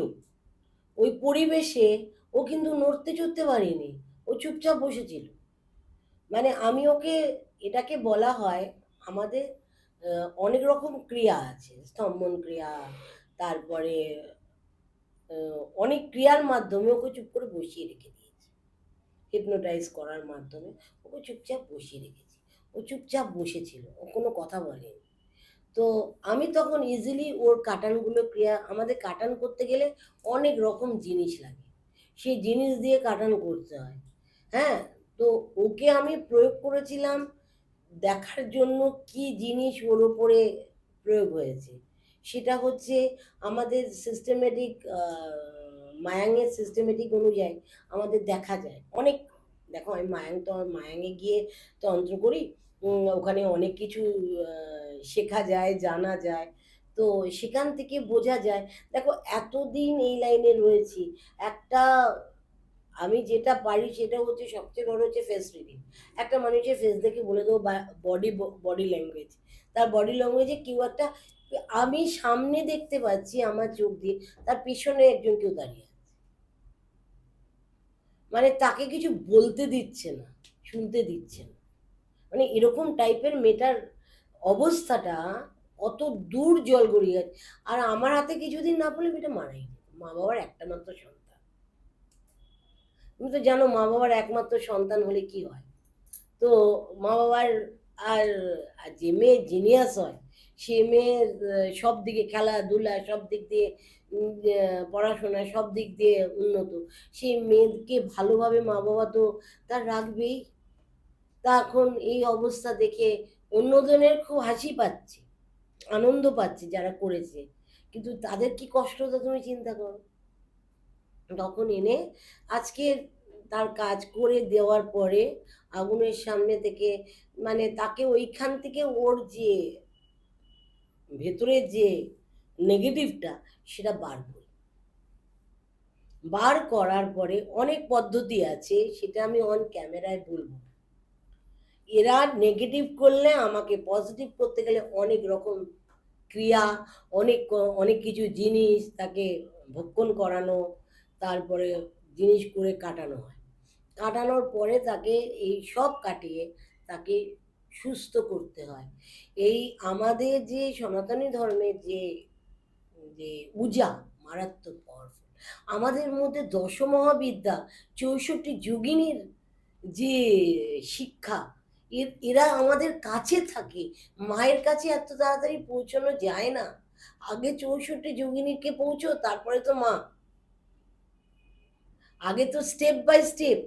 ওই পরিবেশে ও কিন্তু নড়তে চড়তে পারেনি, ও চুপচাপ বসেছিল। মানে আমি ওকে, এটাকে বলা হয় আমাদের অনেক রকম ক্রিয়া আছে, স্তম্ভন ক্রিয়া, তারপরে অনেক ক্রিয়ার মাধ্যমে ওকে চুপ করে বসিয়ে রেখে দিয়েছি। হিপনোটাইজ করার মাধ্যমে ওকে চুপচাপ বসিয়ে রেখেছি। ও চুপচাপ বসেছিল, ও কোনো কথা বলেনি। তো আমি তখন ইজিলি ওর কাটানগুলো ক্রিয়া, আমাদের কাটান করতে গেলে অনেক রকম জিনিস লাগে, সেই জিনিস দিয়ে কাটান করতে হয়। হ্যাঁ, তো ওকে আমি প্রয়োগ করেছিলাম দেখার জন্য কি জিনিস ওর ওপরে প্রয়োগ হয়েছে। সেটা হচ্ছে আমাদের সিস্টেমেটিক, মায়াঙের সিস্টেমেটিক অনুযায়ী আমাদের দেখা যায় অনেক। দেখো আমি মায়াঙে গিয়ে তন্ত্র করি, ওখানে অনেক কিছু শেখা যায়, জানা যায়। তো সেখান থেকে বোঝা যায়, দেখো এতদিন এই লাইনে রয়েছি, একটা আমি যেটা পারি সেটা হচ্ছে সবচেয়ে বড় হচ্ছে ফেস রিডিং। একটা মানুষের ফেস দেখে বলে দেবো, বডি ল্যাঙ্গুয়েজ, তার বডি ল্যাঙ্গুয়েজে কেউ একটা, আমি সামনে দেখতে পাচ্ছি আমার চোখ দিয়ে তার পিছনে একজন কেউ দাঁড়িয়ে আছে। মানে তাকে কিছু বলতে দিচ্ছে না, শুনতে দিচ্ছে না। মানে এরকম টাইপের মেয়েটার অবস্থাটা, কত দূর জল গড়িয়ে গেছে। আর আমার হাতে কিছুদিন না পড়লে মেয়েটা মারাই যেত। মা বাবার একটা মাত্র সন্তান, তুমি তো জানো মা বাবার একমাত্র সন্তান হলে কি হয়। তো মা বাবার, আর আর যে মেয়ে জিনিয়াস হয়, সে মেয়ের সব দিকে খেলাধুলা সব দিক দিয়ে, পড়াশোনা সব দিক দিয়ে উন্নত, সেই মেয়েকে ভালোভাবে মা বাবা তো তার রাখবেই। তা এখন এই অবস্থা দেখে অন্যজনের খুব হাসি পাচ্ছে, আনন্দ পাচ্ছে যারা করেছে, কিন্তু তাদের কি কষ্ট হতো তুমি চিন্তা করো। তখন এনে আজকে তার কাজ করে দেওয়ার পরে আগুনের সামনে থেকে, মানে তাকে ওইখান থেকে ওর যে ভেতরের যে নেগেটিভটা সেটা বার করি। বার করার পরে অনেক পদ্ধতি আছে, সেটা আমি অন ক্যামেরায় বলবো না। এরা নেগেটিভ করলে আমাকে পজিটিভ করতে গেলে অনেক রকম ক্রিয়া, অনেক কিছু জিনিস তাকে ভক্ষণ করানো, তারপরে জিনিস করে কাটানো হয়। কাটানোর পরে তাকে এই সব কাটিয়ে তাকে সুস্থ করতে হয়। এই আমাদের যে সনাতনী ধর্মের যে যে পূজা মারাত্মক পাওয়ারফুল। আমাদের মধ্যে দশমহাবিদ্যা, 64 যোগিনীর যে শিক্ষা, এরা আমাদের কাছে থাকে। মায়ের কাছে এত তাড়াতাড়ি পৌঁছানো যায় না। আগে 64 যোগিনীকে পৌঁছো, তারপরে তো মা। আগে তো স্টেপ বাই স্টেপ।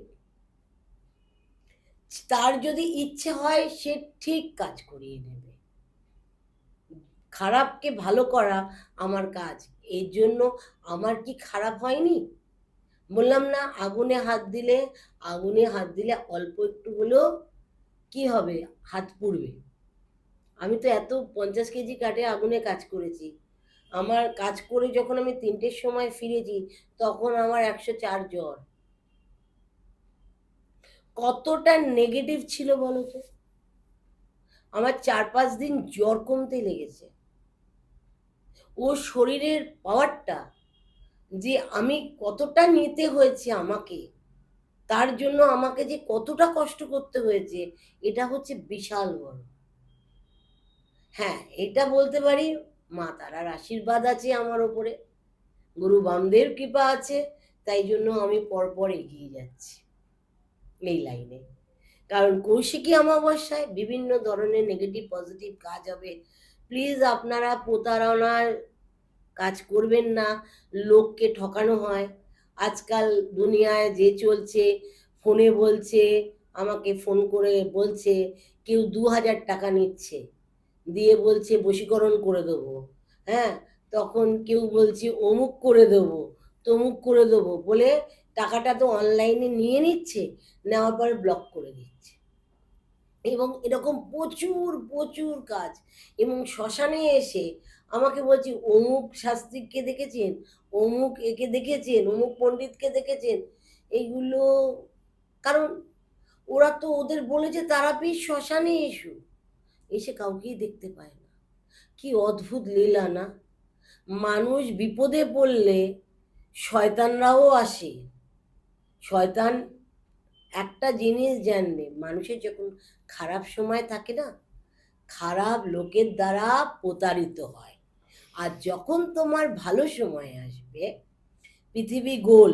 তার যদি ইচ্ছে হয় সে ঠিক কাজ করিয়ে নেবে। খারাপকে ভালো করা আমার কাজ। এর জন্য আমার কি খারাপ হয়নি? বললাম না, আগুনে হাত দিলে অল্প একটু হলেও কি হবে, হাত পুড়বে। আমি তো এত 50 কেজি কাঠে আগুনে কাজ করেছি, আমার কাজ করে যখন আমি 3টের সময় ফিরেছি, তখন আমার 104 জ্বর। কতটা নেগেটিভ ছিল বলো তো? আমার 4-5 দিন জ্বর কমতে লেগেছে। ও শরীরের পাওয়ারটা যে আমি কতটা নিতে হয়েছে আমাকে, তার জন্য আমাকে যে কতটা কষ্ট করতে হয়েছে, এটা হচ্ছে বিশাল বড়। হ্যাঁ, এটা বলতে পারি মা তারার আশীর্বাদ আছে আমার ওপরে, গুরু বামদেব কৃপা আছে, তাই জন্য আমি পরপর এগিয়ে যাচ্ছি এই লাইনে। কারণ কৌশিকী অমাবস্যায় বিভিন্ন ধরনের নেগেটিভ পজিটিভ কাজ হবে। প্লিজ আপনারা প্রতারণার কাজ করবেন না, লোককে ঠকানো হয়। আজকাল দুনিয়ায় যে চলছে, ফোনে বলছে, আমাকে ফোন করে বলছে কেউ 2000 টাকা নিচ্ছে, দিয়ে বলছে বশীকরণ করে দেবো। হ্যাঁ, তখন কেউ বলছে অমুক করে দেবো, তমুক করে দেবো বলে টাকাটা তো অনলাইনে নিয়ে নিচ্ছে, নেওয়ার পরে ব্লক করে দিচ্ছে। এবং এরকম প্রচুর প্রচুর কাজ। এবং শ্মশানে এসে আমাকে বলছে অমুক শাস্ত্রীকে দেখেছেন, অমুক একে দেখেছেন, অমুক পণ্ডিতকে দেখেছেন। এইগুলো কারণ ওরা তো ওদের বলেছে তারাপীঠ শ্মশানে এসো, এসে কাউকেই দেখতে পায় না। কি অদ্ভুত লীলা না? মানুষ বিপদে পড়লে শয়তানরাও আসে। শয়তান একটা জিনিস জানবে, মানুষের যখন খারাপ সময় থাকে না, খারাপ লোকের দ্বারা প্রতারিত হয়। আর যখন তোমার ভালো সময় আসবে, পৃথিবী গোল,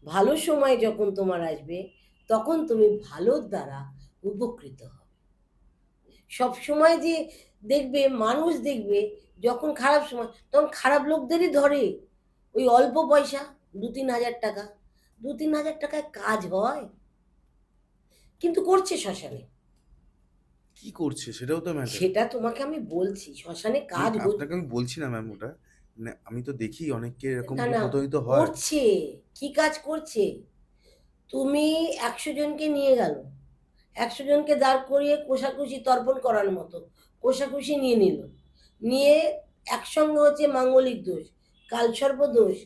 ভালো সময় যখন তোমার আসবে, তখন তুমি ভালোর দ্বারা উপকৃত হবে। সব সময় যে দেখবে, মানুষ দেখবে যখন খারাপ সময়, তখন খারাপ লোকদেরই ধরে। ওই অল্প পয়সা, 2-3 হাজার টাকা, 2-3 হাজার টাকায় কাজ হয়? কিন্তু করছে শ্মশানে। কি করছে সেটাও তো ম্যাটার। সেটা তোমাকে আমি বলছি, শ্মশানে কাজ আপনাকে আমি বলছি না ম্যাম ওটা, মানে আমি তো দেখি অনেককে এরকম না কি না প্রতারিত হয়। করছে। কি কাজ করছে? তুমি 100 জনকে নিয়ে গেল, 100 জনকে দাঁড় করিয়ে কোষাকুষি তর্পণ করার মতো কোষাকুষি নিয়ে নিল, নিয়ে একসঙ্গে হচ্ছে মাঙ্গলিক দোষ, কালসর্প দোষ,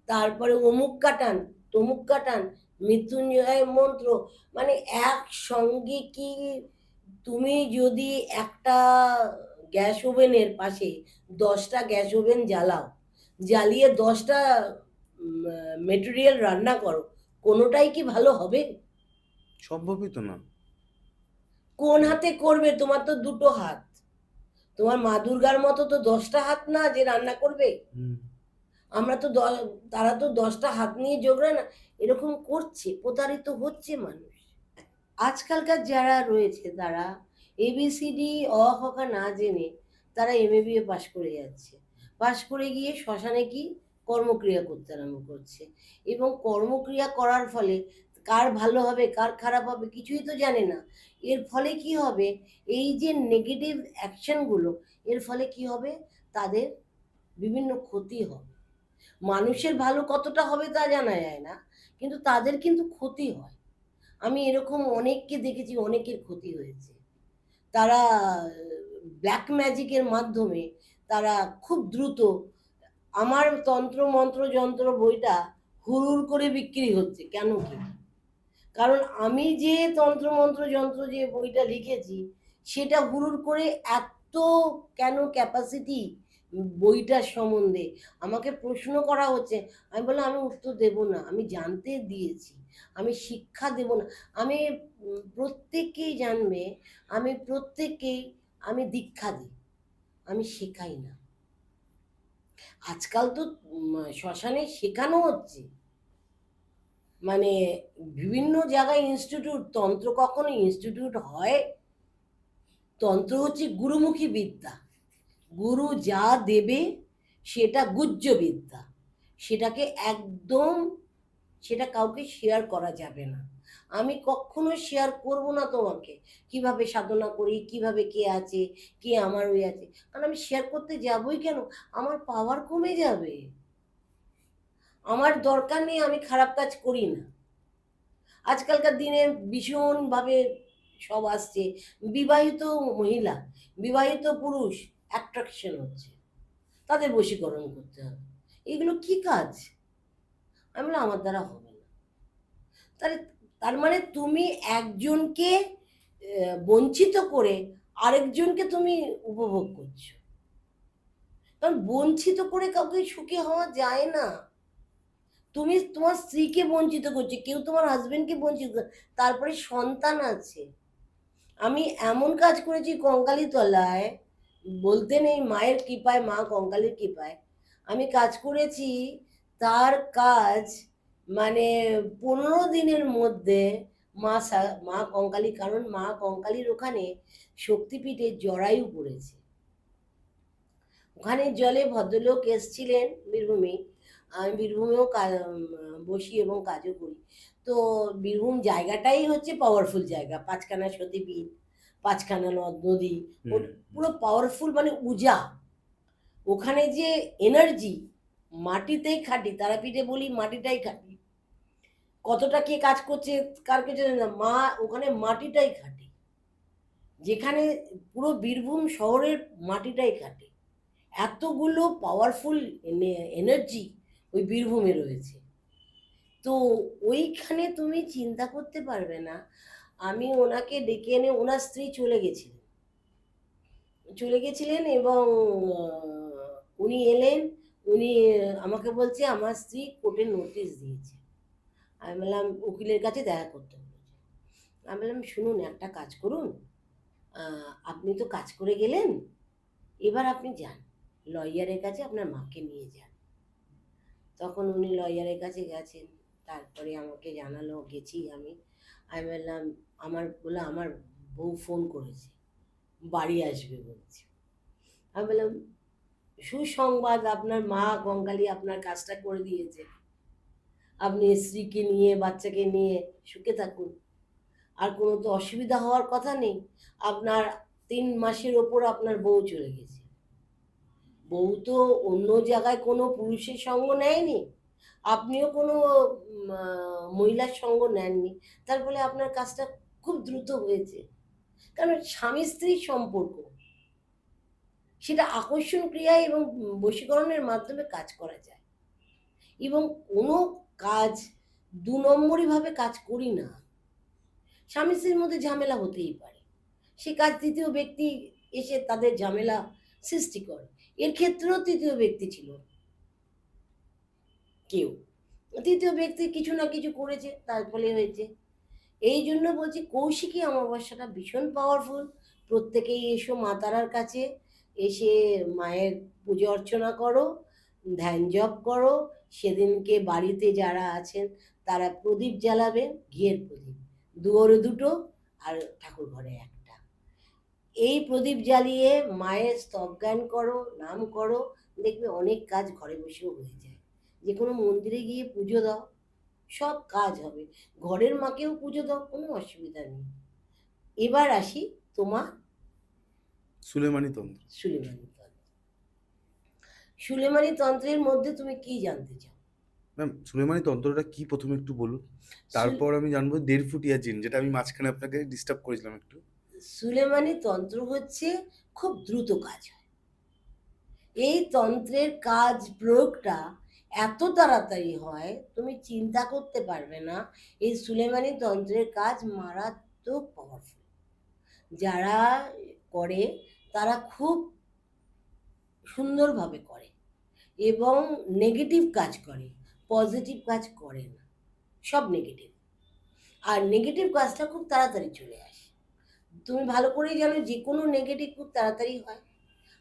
তারপরে অমুক কাটান, তমুক কাটান, মৃত্যুঞ্জয় মন্ত্র, মানে একসঙ্গে কি? তুমি যদি একটা গ্যাস ওভেনের পাশে 10টা গ্যাস ওভেন জ্বালাও, জ্বালিয়ে 10টা মেটেরিয়াল রান্না করো, কোনোটাই কি ভালো হবে? সম্ভবই তো না। কোন হাতে করবে? তোমার তো দুটো হাত। তোমার মা দুর্গার মতো তো 10টা হাত না যে রান্না করবে। হুম। আমরা তো তারা তো 10টা হাত নিয়ে যোগরা না। এরকম করছে, প্রতারিত হচ্ছে মানুষ। আজকালকার যারা রয়েছে তারা এবিসিডি অ হকা না জেনে তারা এমএবিএ পাশ করে যাচ্ছে, পাশ করে গিয়ে শ্মশানে কি কর্মক্রিয়া করতে আরম্ভ করছে। এবং কর্মক্রিয়া করার ফলে কার ভালো হবে কার খারাপ হবে কিছুই তো জানে না। এর ফলে কি হবে? এই যে নেগেটিভ অ্যাকশনগুলো, এর ফলে কি হবে? তাদের বিভিন্ন ক্ষতি হবে। মানুষের ভালো কতটা হবে তা জানা যায় না, কিন্তু তাদের কিন্তু ক্ষতি হয়। আমি এরকম অনেককে দেখেছি, অনেকের ক্ষতি হয়েছে। তারা ব্ল্যাক ম্যাজিকের মাধ্যমে তারা খুব দ্রুত, আমার তন্ত্র মন্ত্র যন্ত্র বইটা হুড়ুর করে বিক্রি হচ্ছে। কেন কি? কারণ আমি যে তন্ত্র মন্ত্র যন্ত্র যে বইটা লিখেছি, সেটা হুড়ুর করে এত কেন ক্যাপাসিটি বইটার সম্বন্ধে আমাকে প্রশ্ন করা হচ্ছে। আমি বললাম আমি উত্তর দেব না, আমি জানতে দিয়েছি, আমি শিক্ষা দেব না। আমি প্রত্যেককেই জানবে, আমি প্রত্যেককেই আমি দীক্ষা দিই, আমি শেখাই না। আজকাল তো শ্মশানে শেখানো হচ্ছে, মানে বিভিন্ন জায়গায় ইনস্টিটিউট। তন্ত্র কখনো ইনস্টিটিউট হয়? তন্ত্র হচ্ছে গুরুমুখী বিদ্যা। গুরু যা দেবে সেটা গুহ্য বিদ্যা, সেটাকে একদম, সেটা কাউকে শেয়ার করা যাবে না। আমি কখনো শেয়ার করব না তোমাকে কিভাবে সাধনা করি, কিভাবে কে আছে, কে আমার ওই আছে। কারণ আমি শেয়ার করতে যাবই কেন? আমার পাওয়ার কমে যাবে। আমার দরকার নেই, আমি খারাপ কাজ করি না। আজকালকার দিনে ভীষণভাবে সব আসছে, বিবাহিত মহিলা, বিবাহিত পুরুষ অ্যাট্রাকশন হচ্ছে। তাদের বশীকরণ করতে হবে। এগুলো কি কাজ? আমি বললাম আমার দ্বারা হবে না। তাহলে তার মানে তুমি একজনকে বঞ্চিত করে আরেকজনকে তুমি উপভোগ করছো। কারণ বঞ্চিত করে কাউকে সুখী হওয়া যায় না। তুমি তোমার স্ত্রীকে বঞ্চিত করছো, কেউ তোমার হাজবেন্ডকে বঞ্চিত তারপরে সন্তান আছে। আমি এমন কাজ করেছি কঙ্কালী তলায়, বলতে নেই মায়ের কৃপায়, মা কঙ্কালীর কৃপায় আমি কাজ করেছি। তার কাজ মানে 15 দিনের মধ্যে মা কঙ্কালী, কারণ মা কঙ্কালীর ওখানে শক্তিপীঠে জরায়ু পড়েছে। ওখানে জলে ভদ্রলোক এসছিলেন বীরভূমে। আমি বীরভূমেও বসি এবং কাজও করি। তো বীরভূম জায়গাটাই হচ্ছে পাওয়ারফুল জায়গা, পাঁচখানা সতীপীঠ, পাঁচখানা নদ নদী, পুরো পাওয়ারফুল, মানে উজা। ওখানে যে এনার্জি মাটিতেই খাটি, তারাপীঠে বলি মাটিটাই খাটি। কতটা কে কাজ করছে কার কে জানে না, মা ওখানে মাটিটাই খাটি। যেখানে পুরো বীরভূম শহরের মাটিটাই খাটি। এতগুলো পাওয়ারফুল এনার্জি ওই বীরভূমে রয়েছে। তো ওইখানে তুমি চিন্তা করতে পারবে না। আমি ওনাকে ডেকে এনে, ওনার স্ত্রী চলে গেছিলেন এবং উনি এলেন। উনি আমাকে বলছে আমার স্ত্রী কোর্টে নোটিশ দিয়েছে। আমি বললাম উকিলের কাছে দেখা করতে বলেছে। আমি বললাম শুনুন, একটা কাজ করুন, আপনি তো কাজ করে গেলেন, এবার আপনি যান লয়ারের কাছে, আপনার মাকে নিয়ে যান। তখন উনি লয়ারের কাছে গেছেন, তারপরে আমাকে জানালো, গেছি আমি। আমি বললাম আমার বউ ফোন করেছে, বাড়ি আসবে বলছে। আমি বললাম সুসংবাদ, আপনার মা কঙ্কালী আপনার কাজটা করে দিয়েছে, আপনি স্ত্রীকে নিয়ে বাচ্চাকে নিয়ে সুখে থাকুন, আর কোনো তো অসুবিধা হওয়ার কথা নেই। আপনার 3 মাসের ওপর আপনার বউ চলে গেছে। বউ তো অন্য জায়গায় কোনো পুরুষের সঙ্গ নেয়নি, আপনিও কোনো মহিলার সঙ্গ নেননি, তার ফলে আপনার কাজটা খুব দ্রুত হয়েছে। কারণ স্বামী স্ত্রীর সম্পর্ক, সেটা আকর্ষণ ক্রিয়া এবং বশীকরণের মাধ্যমে কাজ করা যায়। এবং কোনো কাজ 2 নম্বরই কাজ করি না। স্বামী স্ত্রীর মধ্যে ঝামেলা হতেই পারে, সে কাজ তৃতীয় ব্যক্তি এসে তাদের ঝামেলা সৃষ্টি করে। এর ক্ষেত্রেও তৃতীয় ব্যক্তি ছিল, কেউ তৃতীয় ব্যক্তি কিছু না কিছু করেছে, তার ফলে হয়েছে। এই জন্য বলছি কৌশিকী অমাবস্যাটা ভীষণ পাওয়ারফুল। প্রত্যেকেই এসো মা তারার কাছে, এসে মায়ের পুজো অর্চনা করো, ধ্যান জপ করো। সেদিনকে বাড়িতে যারা আছেন তারা প্রদীপ জ্বালাবেন, ঘিয়ের প্রদীপ, দুয়ারে 2টো আর ঠাকুর ঘরে 1টা। এই প্রদীপ জ্বালিয়ে মায়ের স্তবগান করো, নাম করো, দেখবে অনেক কাজ ঘরে বসেও হয়ে যায়। যে কোনো মন্দিরে গিয়ে পুজো দাও, সব কাজ হবে। ঘরের মাকেও পুজো দাও, কোনো অসুবিধা নেই। এবার আসি তোমার সুলেমানি তন্ত্র। সুলেমানি তন্ত্র। সুলেমানি তন্ত্রের মধ্যে তুমি কি জানতে চাও? ম্যাম, সুলেমানি তন্ত্রটা কি প্রথমে একটু বলুন, তারপর আমি জানবো 1.5 ফুটিয়া জিন, যেটা আমি মাঝখানে আপনাকে ডিস্টার্ব করেছিলাম একটু। সুলেমানি তন্ত্র হচ্ছে খুব দ্রুত কাজ হয়। এই তন্ত্রের কাজ প্রয়োগটা এত তাড়াতাড়ি হয় তুমি চিন্তা করতে পারবে না। এই সুলেমানি তন্ত্রের কাজ মারাত্মক পাওয়ারফুল। যারা করে তারা খুব সুন্দরভাবে করে এবং নেগেটিভ কাজ করে, পজিটিভ কাজ করে না, সব নেগেটিভ। আর নেগেটিভ কাজটা খুব তাড়াতাড়ি চলে আসে। তুমি ভালো করেই জানো যে কোনো নেগেটিভ খুব তাড়াতাড়ি হয়,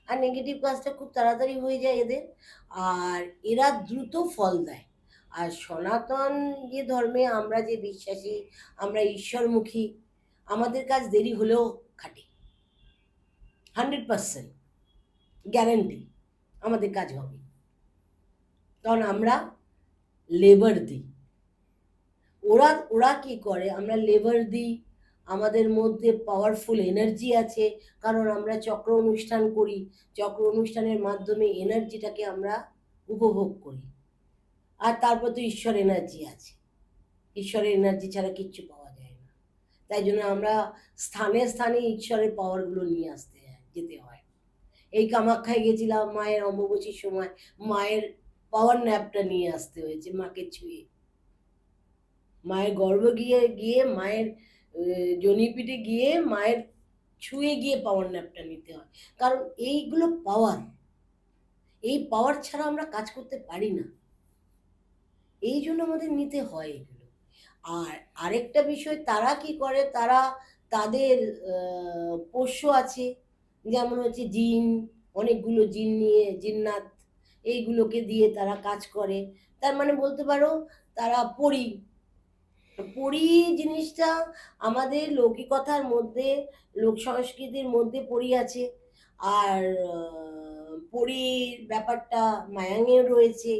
আর নেগেটিভ কাজটা খুব তাড়াতাড়ি হয়ে যায় এদের। আর এরা দ্রুত ফল দেয়। আর সনাতন যে ধর্মে আমরা যে বিশ্বাসী, আমরা ঈশ্বরমুখী, আমাদের কাজ দেরি হলেও খাটে, 100% গ্যারান্টি আমাদের কাজ হবে। কারণ আমরা লেবার দিই। ওরা কি করে, আমরা লেবার দিই, আমাদের মধ্যে পাওয়ারফুল এনার্জি আছে, কারণ আমরা চক্র অনুষ্ঠান করি, চক্র অনুষ্ঠানের মাধ্যমে এনার্জিটাকে আমরা উপভোগ করি। আর তারপর তো ঈশ্বর এনার্জি আছে, ঈশ্বরের এনার্জি ছাড়া কিচ্ছু পাওয়া যায় না। তাই জন্য আমরা স্থানে স্থানে ঈশ্বরের পাওয়ারগুলো নিয়ে যেতে হয়। এই কামাখ্যায় গেছিলাম মায়ের অম্বুবাচীর সময়, মায়ের পাওয়ার ন্যাপটা নিয়ে আসতে হয়েছে মাকে ছুঁয়ে। মায়ের গর্ভে গিয়ে গিয়ে মায়ের জনিপিঠে গিয়ে মায়ের ছুঁয়ে গিয়ে পাওয়ার ন্যাপটা নিতে হয়। কারণ এইগুলো পাওয়ার, এই পাওয়ার ছাড়া আমরা কাজ করতে পারি না, এই জন্য আমাদের নিতে হয় এগুলো। আর আরেকটা বিষয়, তারা কি করে, তারা তাদের পোষ্য আছে, যেমন হচ্ছে জিন, অনেকগুলো জিন নিয়ে জিন্নাত, এইগুলোকে দিয়ে তারা কাজ করে। তার মানে বলতে পারো তারা পরী। পরী জিনিসটা আমাদের লৌকিকতার মধ্যে, লোক সংস্কৃতির মধ্যে পরী আছে। আর পরীর ব্যাপারটা মায়াঙেও রয়েছে।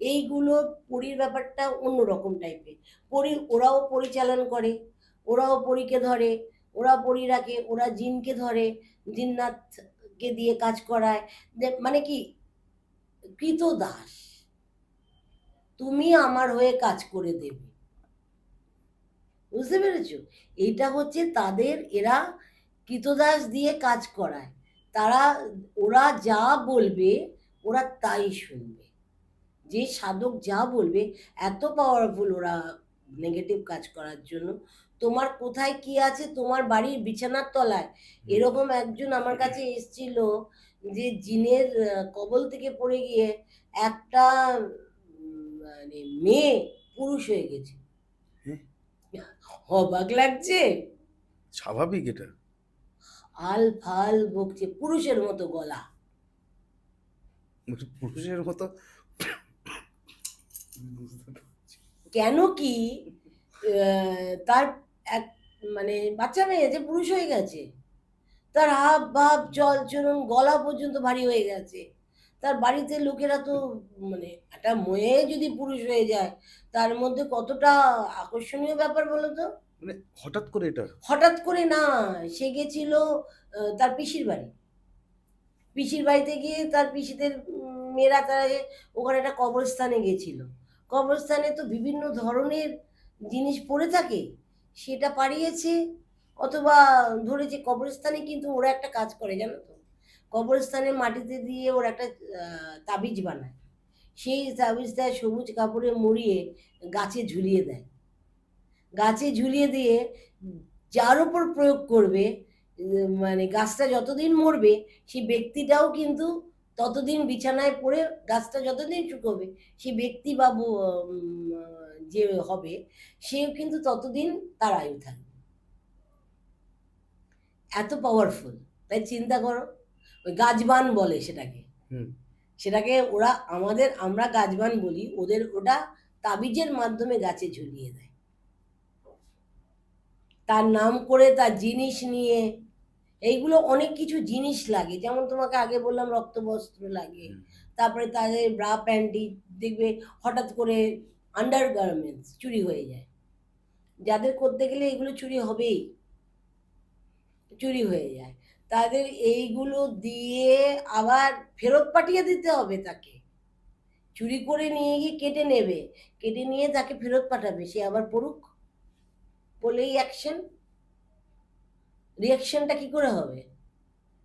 এইগুলো পরীর ব্যাপারটা অন্যরকম টাইপের। পরী ওরাও পরিচালন করে, ওরাও পরীকে ধরে, ওরা পরী রাখে, ওরা জিনকে ধরে, জিন্নাতকে দিয়ে কাজ করায়। মানে কি, কৃতদাস, তুমি আমার হয়ে কাজ করে দেবে, বুঝতে পেরেছো? এইটা হচ্ছে তাদের, এরা কৃতদাস দিয়ে কাজ করায়। তারা, ওরা যা বলবে ওরা তাই শুনবে, যে সাধক যা বলবে। এত পাওয়ারফুল ওরা নেগেটিভ কাজ করার জন্য। তোমার কোথায় কি আছে, তোমার বাড়ির বিছানার তলায়। এরকম একজন আমার কাছে এসেছিল, যে জিনের কবল থেকে পড়ে গিয়ে একটা মানে মেয়ে পুরুষ হয়ে গেছে। হ্যাঁ, অবাক লাগছে? স্বাভাবিক এটা। আল ফাল বকছে, পুরুষের মতো গলা। পুরুষের মতো। কেন কি, তার এক মানে বাচ্চা মেয়ে যে পুরুষ হয়ে গেছে, তার হাব ভাব চল চলন গলা পর্যন্ত ভারী হয়ে গেছে। তার বাড়িতে লোকেরা তো, মানে একটা মেয়ে যদি পুরুষ হয়ে যায়, তার মধ্যে কতটা আকর্ষণীয় ব্যাপার বলো তো। মানে হঠাৎ করে এটা? হঠাৎ করে না, সে গেছিল তার পিসির বাড়ি। পিসির বাড়িতে গিয়ে তার পিসিদের মেয়েরা, তারা ওখানে একটা কবরস্থানে গেছিল। কবরস্থানে তো বিভিন্ন ধরনের জিনিস পড়ে থাকে, সেটা পাড়িয়েছে, অথবা ধরেছে। কবরস্থানে কিন্তু ওরা একটা কাজ করে জানো তো, কবরস্থানে মাটিতে দিয়ে ওরা একটা তাবিজ বানায়। সেই তাবিজটা সবুজ কাপড়ে মুড়িয়ে গাছে ঝুলিয়ে দেয়। গাছে ঝুলিয়ে দিয়ে যার উপর প্রয়োগ করবে, মানে গাছটা যতদিন মরবে, সেই ব্যক্তিটাও কিন্তু ততদিন বিছানায় পড়ে, গাছটা যতদিন শুকোবে, সেই ব্যক্তি বা যে হবে, সেও কিন্তু ততদিন তার আয়ু থাকবে। এত পাওয়ারফুল, তাই চিন্তা করো। ওই গাছবান বলে সেটাকে। হুম। সেটাকে ওরা, আমরা গাছবান বলি, ওদের ওটা তাবিজের মাধ্যমে গাছে ঝুলিয়ে দেয়। তার নাম করে, তার জিনিস নিয়ে, এইগুলো অনেক কিছু জিনিস লাগে। যেমন তোমাকে আগে বললাম রক্তবস্ত্র লাগে, তারপরে তাদের ব্রা প্যান্টি, দেখবে হঠাৎ করে আন্ডার গার্মেন্টস চুরি হয়ে যায়। যাদের করতে গেলে এগুলো চুরি হবেই, চুরি হয়ে যায়। তাদের এইগুলো দিয়ে আবার ফেরত পাঠিয়ে দিতে হবে তাকে। চুরি করে নিয়ে গিয়ে কেটে নেবে, কেটে নিয়ে তাকে ফেরত পাঠাবে, সে আবার পড়ুক, বলেই অ্যাকশন। রিয়াকশনটা কি করে হবে?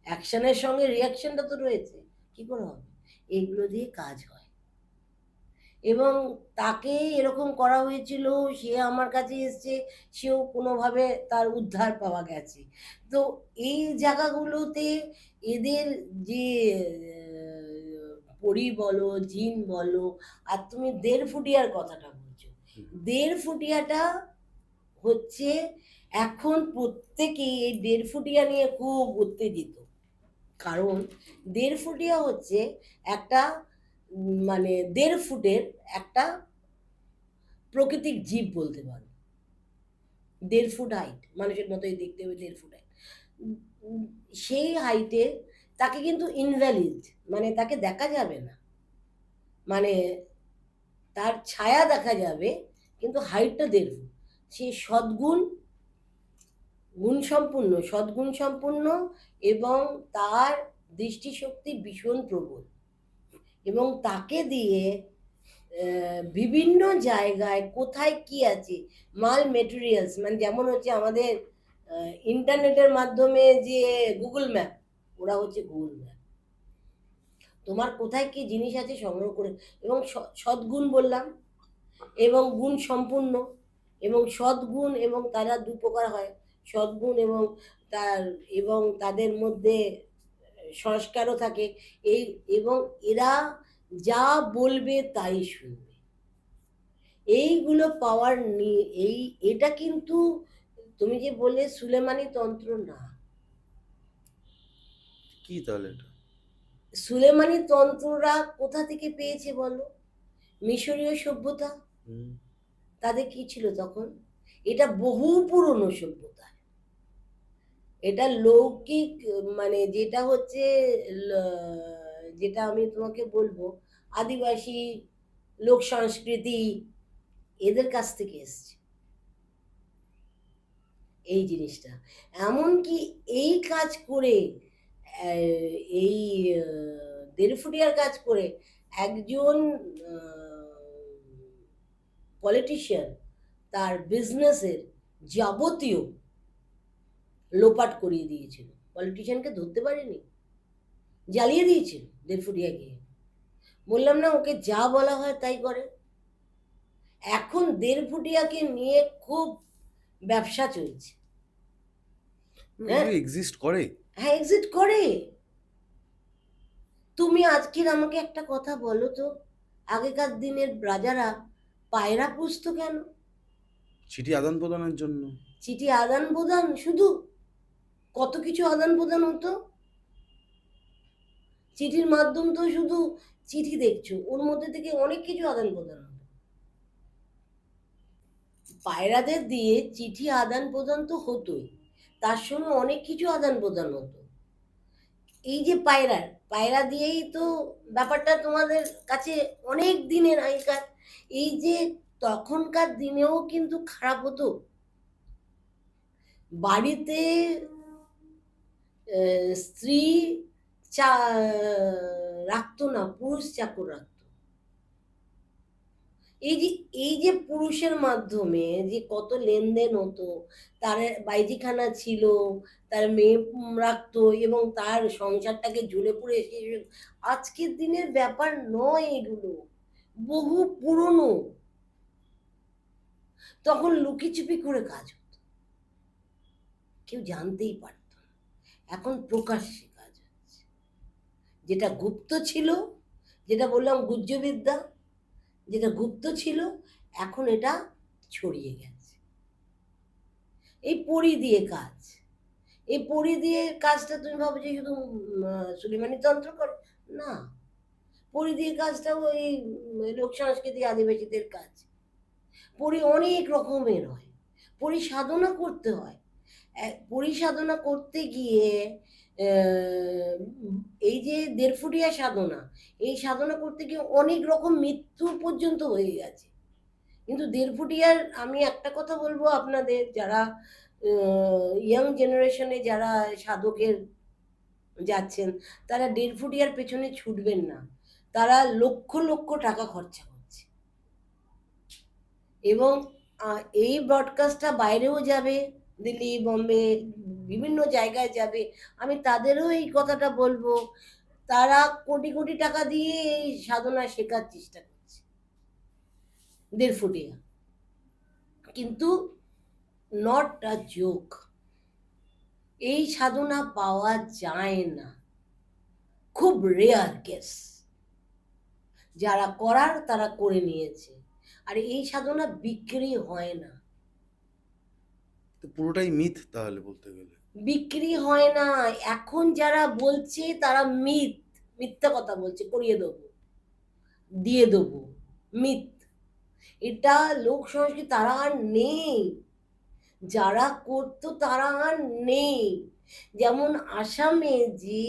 অ্যাকশনের সঙ্গে রিয়াকশনটা তো রয়েছে, কি করে হবে? এইগুলো দিয়ে কাজ হয়। এবং তাকে এরকম করা হয়েছিল, সে আমার কাছে এসছে, সেও কোনোভাবে তার উদ্ধার পাওয়া গেছে। তো এই জায়গাগুলোতে এদের যে পরী বলো, জিন বলো, আর তুমি 1.5 ফুটিয়ার কথাটা বলছো, 1.5 ফুটিয়াটা হচ্ছে, এখন প্রত্যেকেই এই 1.5 ফুটিয়া নিয়ে খুব উত্তেজিত। কারণ 1.5 ফুটিয়া হচ্ছে একটা মানে 1.5 ফুটের একটা প্রাকৃতিক জীব বলতে পারো। 1.5 ফুট হাইট, মানুষের মতোই দেখতে হবে, 1.5 ফুট হাইট। সেই হাইটে তাকে কিন্তু ইনভ্যালিড, মানে তাকে দেখা যাবে না, মানে তার ছায়া দেখা যাবে, কিন্তু হাইটটা 1.5 ফুট। সে সদ্গুণ সম্পূর্ণ, এবং তার দৃষ্টিশক্তি ভীষণ প্রবল। এবং তাকে দিয়ে বিভিন্ন জায়গায় কোথায় কি আছে, মাল মেটেরিয়ালস, মানে যেমন হচ্ছে আমাদের ইন্টারনেটের মাধ্যমে যে গুগল ম্যাপ, ওরা হচ্ছে গুগল ম্যাপ। তোমার কোথায় কি জিনিস আছে সংগ্রহ করে, এবং সদ্গুণ বললাম, এবং গুণ সম্পূর্ণ, এবং সদ্গুণ, এবং তারা দু প্রকার হয়, সদ্গুণ এবং তার, এবং তাদের মধ্যে সংস্কারও থাকে। এই, এবং এরা যা বলবে তাই শুনবে, এইগুলো পাওয়ার নিয়ে এই, এটা কিন্তু তুমি যে বললে সুলেমানি তন্ত্র না, কি তাহলে এটা? সুলেমানি তন্ত্ররা কোথা থেকে পেয়েছে বলো? মিশরীয় সভ্যতা। হুম। তাদের কি ছিল তখন? এটা বহু পুরনো সভ্যতা, এটা লৌকিক, মানে যেটা হচ্ছে যেটা আমি তোমাকে বলবো, আদিবাসী লোক সংস্কৃতি, এদের কাছ থেকে এসছে এই জিনিসটা। এমনকি এই কাজ করে, এই দেড়ফুটিয়ার কাজ করে একজন পলিটিশিয়ান তার বিজনেসের যাবতীয় লোপাট করিয়ে দিয়েছিল। পলিটিশিয়ানকে ধরতে পারেনি, জ্বালিয়ে দিয়েছিল দেড়ফুটিয়াকে। বললাম না, ওকে যা বলা হয় তাই করে। এখন দেড়ফুটিয়াকে নিয়ে খুব ব্যবসা চলছে। হ্যাঁ, এক্সিস্ট করে? হ্যাঁ, এক্সিট করে। তুমি আজকের আমাকে একটা কথা বলো তো, আগেকার দিনের রাজারা পায়রা পুষতো কেন? চিঠি আদান প্রদানের জন্য। চিঠি আদান প্রদান শুধু? কত কিছু আদান প্রদান হতো। চিঠির মাধ্যম তো শুধু চিঠি দেখছো, ওর মধ্যে থেকে অনেক কিছু আদান প্রদান হতো। পায়রাদের দিয়ে চিঠি আদান প্রদান তো হতোই, তার সঙ্গে অনেক কিছু আদান প্রদান হতো। এই যে পায়রা দিয়েই তো ব্যাপারটা তোমাদের কাছে অনেক দিনের আগেকার। এই যে তখনকার দিনেও কিন্তু খারাপ হতো, বাড়িতে স্ত্রী চা রাখতো না, পুরুষ চাকর রাখতো। এই যে, এই যে পুরুষের মাধ্যমে যে কত লেনদেন হতো, তার বাইজিখানা ছিল, তার মেয়ে রাখতো, এবং তার সংসারটাকে ঝুলে পড়ে আজকের দিনের ব্যাপার নয় এগুলো, বহু পুরনো। তখন লুকিচুপি করে কাজ হতো, কেউ জানতেই পারত না। এখন প্রকাশ্যে কাজ হচ্ছে। যেটা গুপ্ত ছিল, যেটা বললাম গুহ্যবিদ্যা, যেটা গুপ্ত ছিল, এখন এটা ছড়িয়ে গেছে। এই পরি দিয়ে কাজ, এই পরি দিয়ে কাজটা তুমি ভাবো যে শুধু সুলেমানি তন্ত্র করে? না, পরি দিয়ে কাজটাও এই লোক সংস্কৃতি আদিবাসীদের কাজ। পরি অনেক রকমের হয়, পরি সাধনা করতে হয়। পরি সাধনা করতে গিয়ে এই যে দেড়ফুটিয়া সাধনা, এই সাধনা করতে গিয়ে অনেক রকম মৃত্যু পর্যন্ত হয়ে গেছে। কিন্তু দেড়ফুটিয়ার আমি একটা কথা বলবো আপনাদের, যারা ইয়াং জেনারেশনে যারা সাধকের যাচ্ছেন, তারা দেড়ফুটিয়ার পেছনে ছুটবেন না। তারা লক্ষ লক্ষ টাকা খরচা করছে, এবং এই ব্রডকাস্টটা বাইরেও যাবে, দিল্লি, বম্বে, বিভিন্ন জায়গায় যাবে। আমি তাদেরও এই কথাটা বলবো, তারা কোটি কোটি টাকা দিয়ে এই সাধনা শেখার চেষ্টা করছে দেড়ফুটিয়া, কিন্তু নট আ জোক। এই সাধনা পাওয়া যায় না, খুব রেয়ার কেস। যারা করার তারা করে নিয়েছে, আর এই সাধনা বিক্রি হয় না। তো পুরোটাই মিথ তাহলে বলতে গেলে। বিক্রি হয় না। এখন যারা বলছে তারা মিথ্যা কথা বলছে, করিয়ে দেবো, দিয়ে দেবো, মিথ। এটা লোক সংস্কৃতি, তারা আর নেই। যারা করতো তারা আর নেই। যেমন আসামে যে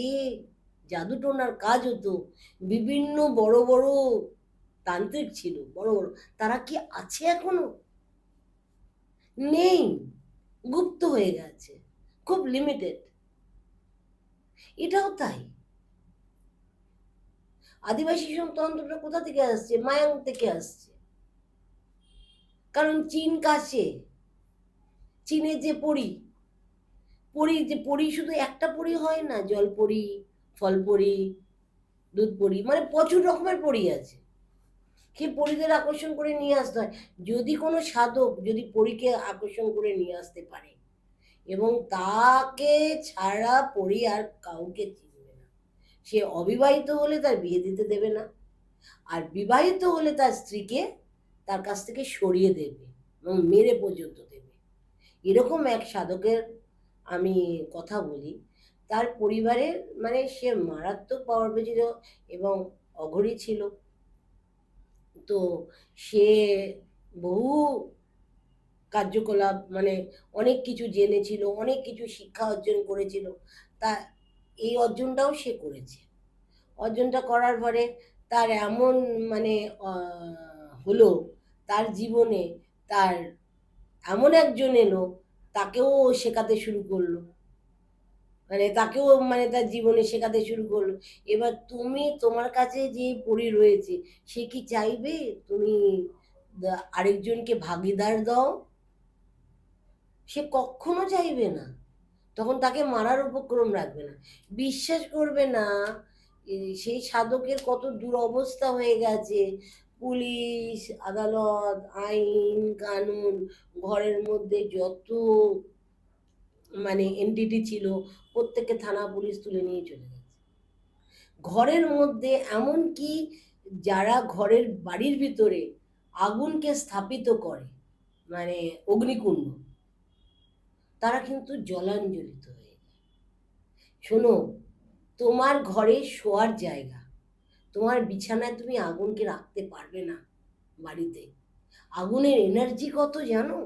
জাদুটোনার কাজ হতো, বিভিন্ন বড় বড় তান্ত্রিক ছিল, বড় বড়, তারা কি আছে এখনো? নেই, গুপ্ত হয়ে গেছে, খুব লিমিটেড। এটাও তাই। আদিবাসী তন্ত্রটা কোথা থেকে আসছে? মায়াং থেকে আসছে। কারণ চীন কাছে, চীনের যে পরী, পরী যে পরী শুধু একটা পরী হয় না, জলপরী, ফলপরী, দুধ পরি, মানে প্রচুর রকমের পরি আছে। সেই পরিদের আকর্ষণ করে নিয়ে আসতে হয়। যদি কোনো সাধক যদি পরীকে আকর্ষণ করে নিয়ে আসতে পারে এবং তাকে ছাড়া পরি আর কাউকে চিনবে না। সে অবিবাহিত হলে তার বিয়ে দিতে দেবে না, আর বিবাহিত হলে তার স্ত্রীকে তার কাছ থেকে সরিয়ে দেবে এবং মেরে পর্যন্ত দেবে। এরকম এক সাধকের আমি কথা বলি। তার পরিবারের মানে সে মারাত্মক পাওয়ার ছিল এবং অঘরী ছিল। তো সে বহু কার্যকলাপ মানে অনেক কিছু জেনেছিল, অনেক কিছু শিক্ষা অর্জন করেছিল। তা এই অর্জনটাও সে করেছে। অর্জনটা করার পরে তার এমন মানে হলো তার জীবনে, তার এমন একজন এলো, তাকেও ও শেখাতে শুরু করলো, মানে তাকেও মানে তার জীবনে শেখাতে শুরু করলো। এবার তুমি তোমার কাছে যে পড়ি রয়েছে, সে কি চাইবে তুমি আরেকজনকে ভাগিদার দাও? সে কখনো চাইবে না। তখন তাকে মারার উপক্রম রাখবে না। বিশ্বাস করবে না, সেই সাধকের কত দুরবস্থা হয়ে গেছে। পুলিশ, আদালত, আইন কানুন, ঘরের মধ্যে যত মানে এনটিটি ছিল, প্রত্যেককে থানা পুলিশ তুলে নিয়ে চলে গেছে। ঘরের মধ্যে এমনকি যারা ঘরের বাড়ির ভিতরে আগুনকে স্থাপিত করে, মানে অগ্নিকুণ্ড, তারা কিন্তু জলাঞ্জলিত হয়ে যায়। শোনো, তোমার ঘরে শোয়ার জায়গা, তোমার বিছানায় তুমি আগুনকে রাখতে পারবে না। বাড়িতে আগুনের এনার্জি কত জানো?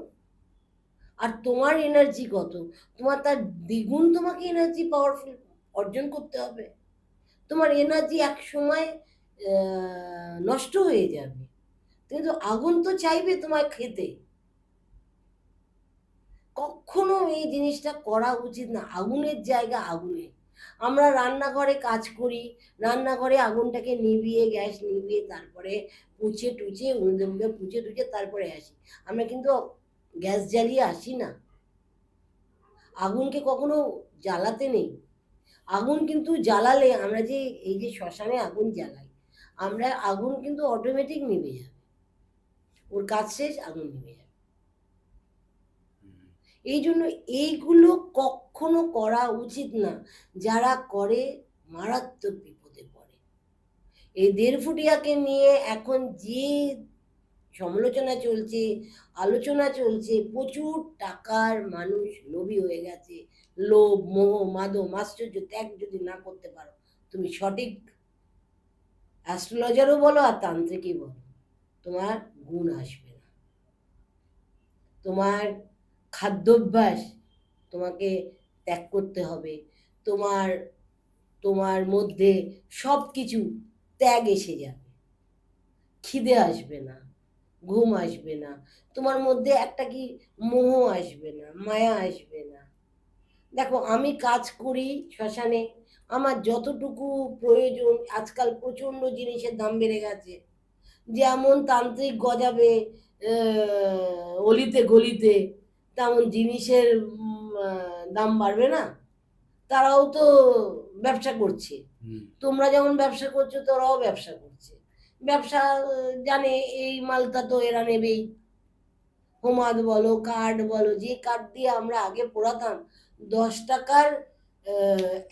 আর তোমার এনার্জি কত? তোমার তার দ্বিগুণ তোমাকে এনার্জি পাওয়ারফুল অর্জন করতে হবে। তোমার এনার্জি এক সময় নষ্ট হয়ে যাবে, কিন্তু আগুন তো চাইবে তোমায় খেতে। কখনো এই জিনিসটা করা উচিত না। আগুনের জায়গা আগুনে। আমরা রান্নাঘরে কাজ করি, রান্নাঘরে আগুনটাকে নিভিয়ে, গ্যাস নিভিয়ে, তারপরে পুছে টুচে উনুনে মুখে পুছে টুচে তারপরে আসি। আমরা কিন্তু গ্যাস জ্বালিয়ে আসি না। আগুনকে কখনো জ্বালাতে নেই। আগুন কিন্তু জ্বালালে, আমরা যে এই যে শ্মশানে আগুন জ্বালাই, আমরা আগুন কিন্তু অটোমেটিক নিভে যাবে। ওর কাজ শেষ, আগুন নিভে যাবে। এই জন্য এইগুলো কখনো করা উচিত না। যারা করে মারাত্মক বিপদে পড়ে। এই দেড়ফুটিয়াকে নিয়ে এখন যে সমালোচনা চলছে, আলোচনা চলছে, প্রচুর টাকার মানুষ লোভী হয়ে গেছে। লোভ, মোহ, মাদক, মাশ্চর্য ত্যাগ যদি না করতে পারো, তুমি সঠিক অ্যাস্ট্রোলজারও বলো আর তান্ত্রিকই বলো, তোমার গুণ আসবে না। তোমার খাদ্যাভ্যাস তোমাকে ত্যাগ করতে হবে। তোমার তোমার মধ্যে সব কিছু ত্যাগ এসে যাবে। খিদে আসবে না, ঘুম আসবে না, তোমার মধ্যে একটা কি মোহ আসবে না, মায়া আসবে না। দেখো, আমি কাজ করি শ্মশানে, আমার যতটুকু প্রয়োজন, আজকাল প্রচণ্ড জিনিসের দাম বেড়ে গেছে। যেমন তান্ত্রিক গজাবে অলিতে গলিতে, তেমন জিনিসের দাম বাড়বে না? তারাও তো ব্যবসা করছে। তোমরা যেমন ব্যবসা করছো, তোরাও ব্যবসা করছে। ব্যবসা জানে এই মালটা তো এরা নেবেই। হোমাদ বলো, কার্ড বলো, যে কার্ড দিয়ে আমরা আগে পোড়াতাম 10 টাকার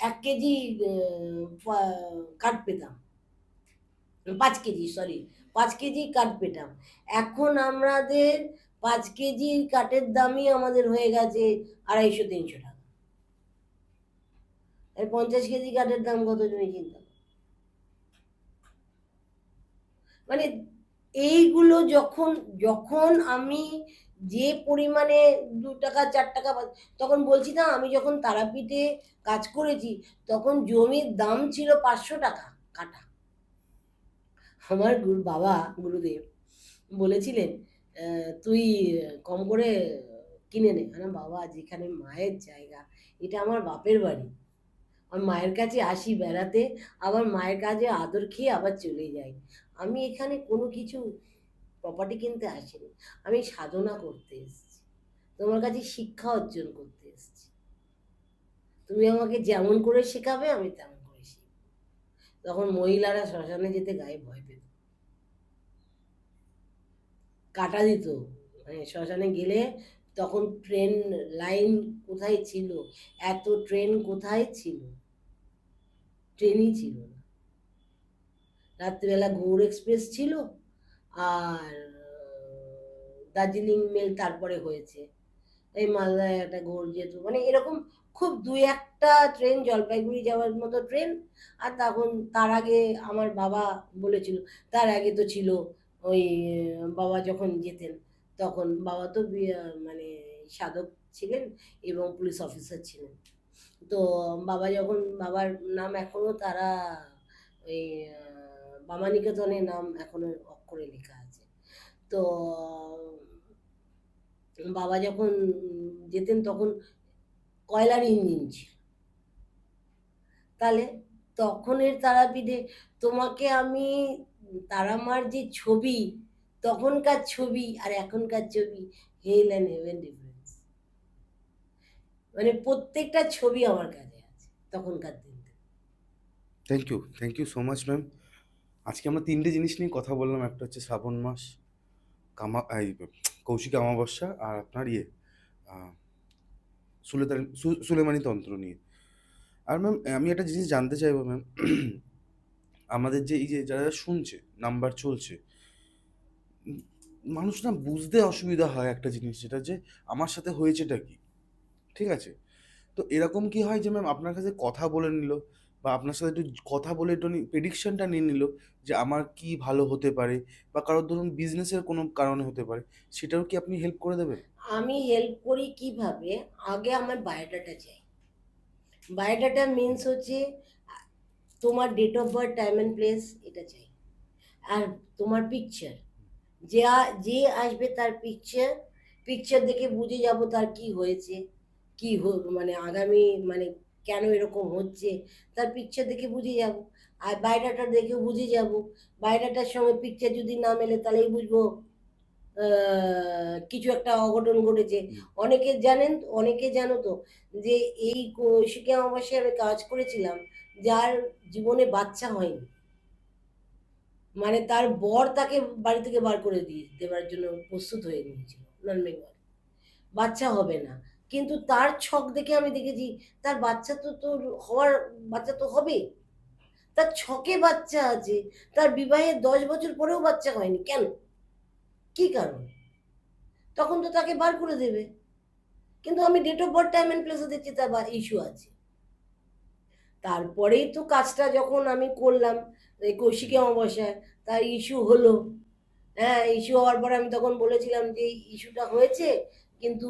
1 কেজি কার্ড পেতাম, 5 কেজি, সরি, 5 কেজি কাঠ পেতাম। এখন আমাদের 5 কেজি কাঠের দামই আমাদের হয়ে গেছে 250-300 টাকা। 50 কেজি কাঠের দাম কত তুমি চিন্তা করো। মানে এইগুলো যখন যখন আমি যে পরিমাণে 2 টাকা 4 টাকা তখন বলছি না, আমি যখন তারাপীঠে কাজ করেছি তখন জমির দাম ছিল 500 টাকা কাঠা। আমার বাবা গুরুদেব বলেছিলেন, তুই কম করে কিনে নে। না বাবা, যেখানে মায়ের জায়গা, এটা আমার বাপের বাড়ি, আমি মায়ের কাছে আসি বেড়াতে, আবার মায়ের কাছে আদর খেয়ে আবার চলে যাই। আমি এখানে কোনো কিছু প্রপার্টি কিনতে আসিনি, আমি সাধনা করতে এসেছি, তোমার কাছে শিক্ষা অর্জন করতে এসেছি। তুমি আমাকে যেমন করে শেখাবে আমি তেমন করে শিখব। তখন মহিলারা শ্মশানে যেতে গায়ে ভয় পেত, কাটা দিত। মানে শ্মশানে গেলে তখন ট্রেন লাইন কোথায় ছিল, এত ট্রেন কোথায় ছিল, ট্রেনই ছিল না। রাত্রিবেলা গৌড় এক্সপ্রেস ছিল, আর দার্জিলিং মেল তারপরে হয়েছে। এই মালদায় একটা গৌড় যেত, মানে এরকম খুব দুই একটা ট্রেন, জলপাইগুড়ি যাওয়ার মতো ট্রেন। আর তখন তার আগে আমার বাবা বলেছিল, তার আগে তো ছিল ওই বাবা যখন যেতেন তখন বাবা তো মানে সাধক ছিলেন এবং পুলিশ অফিসার ছিলেন। তো বাবা যখন, বাবার নাম এখনো তারা ওই বামানিকেতনের নাম এখনো অক্ষরে লেখা আছে। তো বাবা যখন যেতেন তখন কয়লার ইঞ্জিন ছিল। তাহলে তখনের তারাপীঠে তোমাকে আমি, তারামার যে ছবি, তখনকার ছবি আর এখনকার ছবি, হেল অ্যান্ড হেভেন ডিফারেন্স। মানে প্রত্যেকটা ছবি আমার কাছে আছে তখনকার দিন। Thank you so much ma'am. আজকে আমরা 3টে জিনিস নিয়ে কথা বললাম। একটা হচ্ছে শ্রাবণ মাস, কৌশিক অমাবস্যা, আর আপনার আহ, সুলেমানি তন্ত্র নিয়ে। আর ম্যাম আমি একটা জিনিস জানতে চাইবো ম্যাম, আমাদের যে এই যে যারা শুনছে, নাম্বার চলছে, উম, মানুষ না বুঝতে অসুবিধা হয় একটা জিনিস, যেটা যে আমার সাথে হয়েছেটা কি, ঠিক আছে? তো এরকম কি হয় যে ম্যাম আপনার কাছে কথা বলে নিল, বা আপনার সাথে একটু কথা বলে একটু প্রেডিকশনটা নিয়ে নিল যে আমার কি ভালো হতে পারে, বা কারোর ধরুন বিজনেসের কোনো কারণে হতে পারে, সেটাও কি আপনি হেল্প করে দেবেন? আমি হেল্প করি কিভাবে? আগে আমার বায়োডাটা চাই। বায়োডাটা মিন্স হচ্ছে তোমার date of birth, time and place, এটা চাই। আর তোমার পিকচার, যে আসবে তার পিকচার, পিকচার দেখে বুঝে যাব তার কি হয়েছে, মানে আগামী, মানে কেন এরকম হচ্ছে, তার পিকচার দেখে বুঝে যাব। আর বায়োডাটা দেখেও বুঝে যাব। বায়োডাটার সঙ্গে পিকচার যদি না মেলে তাহলেই বুঝবো কিছু একটা অঘটন ঘটেছে। অনেকে জানেন, অনেকে জানো তো যে এই কৌশিকী অমাবস্যায় আমি কাজ করেছিলাম যার জীবনে বাচ্চা হয়নি। মানে তার বর তাকে বাড়ি থেকে বার করে দেওয়ার জন্য প্রস্তুত হয়ে নিয়েছিল, নন বেঙ্গল, বাচ্চা হবে না। কিন্তু তার ছক দেখে আমি দেখেছি তার বাচ্চা তো তোর হওয়ার, বাচ্চা তো হবে, তার ছকে বাচ্চা আছে, তার বিবাহের 10 বছর পরেও বাচ্চা হয়নি। কেন? কি কারণ? তখন তো তাকে বার করে দেবে। কিন্তু আমি date of birth, time and প্লেসে দেখছি তার ইস্যু আছে। তারপরেই তো কাজটা যখন আমি করলাম এই কৌশিকী অমাবস্যায়, তার ইস্যু হলো। হ্যাঁ, ইস্যু হওয়ার পরে আমি তখন বলেছিলাম যে এই ইস্যুটা হয়েছে, কিন্তু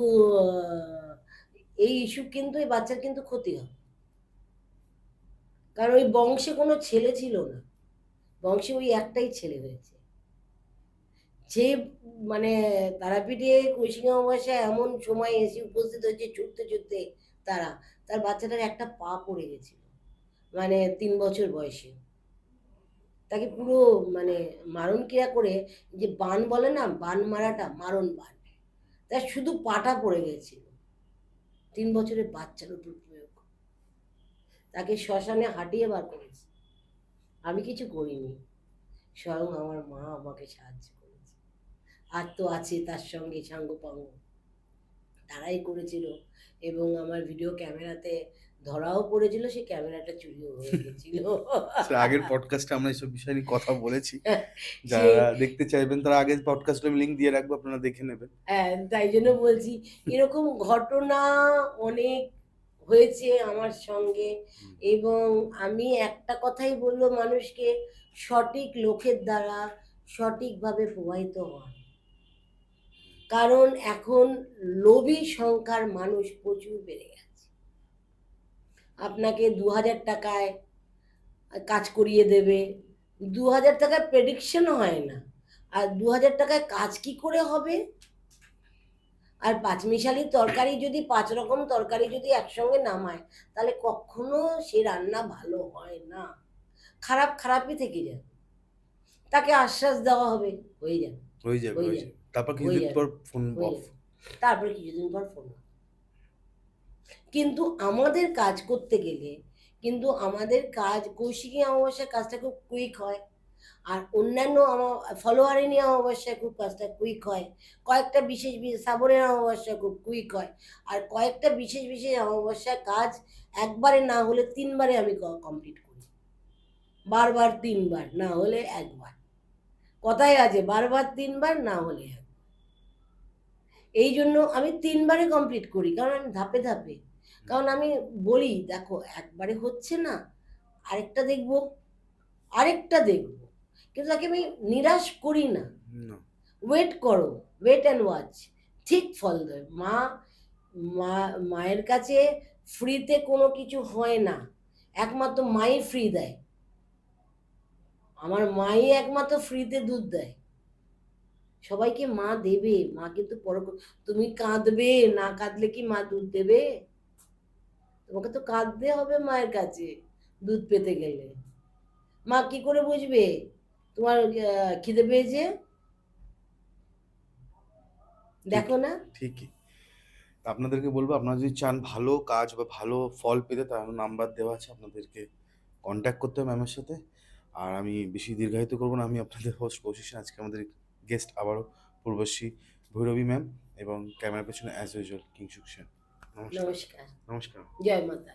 এই ইস্যু কিন্তু এই বাচ্চার কিন্তু ক্ষতি হবে। কারণ ওই বংশে কোনো ছেলে ছিল না, বংশে ওই একটাই ছেলে হয়েছে। যে মানে তারাপীঠে কৌশিকী অমাবস্যায় এমন সময় এসে উপস্থিত হয়েছে ছুটতে ছুটতে, তার বাচ্চাটার একটা পা পড়ে গেছিল, মানে 3 বছর বয়সে। তাকে পুরো মানে মারণ ক্রিয়া করে, যে বান বলে না, বান মারাটা, মারণ বান, তার শুধু পাটা পড়ে গেছিল 3 বছরের বাচ্চার উপর প্রয়োগ। তাকে শ্মশানে হাঁটিয়ে বার করেছে, আমি কিছু করিনি, স্বয়ং আমার মা আমাকে সাহায্য করেছে। আর তো আছে তার সঙ্গে সাঙ্গপাঙ্গ, তারাই করেছিল। এবং আমার ভিডিও ক্যামেরাতে ধরাও পড়েছিল, সে ক্যামেরাটা চুরিও হয়ে গেছিল। স্যার, আগের পডকাস্টে আমরা এইসব বিষয় নিয়ে কথা বলেছি। সে যারা দেখতে চাইবেন তারা আগের পডকাস্টে আমি লিঙ্ক দিয়ে রাখবো, আপনারা দেখে নেবেন। হ্যাঁ, তাই জন্য বলছি, এরকম ঘটনা অনেক হয়েছে আমার সঙ্গে। এবং আমি একটা কথাই বলবো মানুষকে, সঠিক লোকের দ্বারা সঠিকভাবে প্রবাহিত হওয়া। কারণ এখন লোভী সংখ্যার মানুষ প্রচুর বেড়ে গেছে। আপনাকে 2000 টাকায় কাজ করিয়ে দেবে, 2000 টাকায় প্রেডিকশন হয় না, আর 2000 টাকায় কাজ কি করে হবে? আর পাঁচমিশালি তরকারি যদি 5 রকম তরকারি যদি একসঙ্গে নামায়, তাহলে কখনো সে রান্না ভালো হয় না, খারাপ খারাপই থেকে যাবে। তাকে আশ্বাস দেওয়া হবে হয়ে যাবে, হয়ে যাবে, হয়ে হয়ে যাবে, যাবে, তারপর হয়ে কিছুদিন যাবে, পর ফোন হয়ে অফ। যাবে। তারপরে কিছুদিন পর ফোন। কিন্তু আমাদের কাজ করতে গেলে কিন্তু আমাদের কাজ কৌশিকী অমাবস্যার কাজটা খুব কুইক হয়, আর অন্যান্য ফলোয়ারিনী অমাবস্যায় খুব কাজটা কুইক হয়, কয়েকটা বিশেষ বিশেষ শ্রাবণের অমাবস্যা খুব কুইক হয়, আর কয়েকটা বিশেষ বিশেষ অমাবস্যার কাজ একবারে না হলে 3বারে আমি কমপ্লিট করি, বারবার 3বার না হলে একবার। কথায় আছে বারবার 3বার না হলে একবার। এই জন্য আমি 3বারে কমপ্লিট করি, কারণ আমি ধাপে ধাপে, কারণ আমি বলি দেখো একবারে হচ্ছে না, আরেকটা দেখবো, আরেকটা দেখবো, কিন্তু তাকে আমি নিরাশ করি না। না। ওয়েট করো, ওয়েট অ্যান্ড ওয়াচ, ঠিক ফল দেয় মা। মায়ের কাছে ফ্রিতে কোনো কিছু হয় না, একমাত্র মাই ফ্রি দেয়। আমার মাই একমাত্র ফ্রিতে দুধ দেয়। সবাইকে মা দেবে, মা কিন্তু তুমি কাঁদবে, না কাঁদলে কি মা দুধ দেবে? তোমাকে তো কাঁদতে হবে মায়ের কাছে দুধ পেতে গেলে। মা কি করে বুঝবে তোমার খিদে পেয়েছে? ঠিক, দেখো না। ঠিকই। আপনাদেরকে বলবো, আপনারা যদি চান ভালো কাজ বা ভালো ফল পেতে, তার নাম্বার দেওয়া আছে, আপনাদেরকে কন্ট্যাক্ট করতে হবে ম্যামের সাথে। আর আমি বেশি দীর্ঘায়িত করবো না, আমি আপনাদের হোস্ট কৌশিক সেন। আজকে আমাদের গেস্ট আবারও পূর্বশ্রী ভৈরবী ম্যাম, এবং ক্যামেরার পেছনে অ্যাজ ইউজুয়াল কিংশুক সেন। নমস্কার। নমস্কার। নমস্কার। জয় মাতা।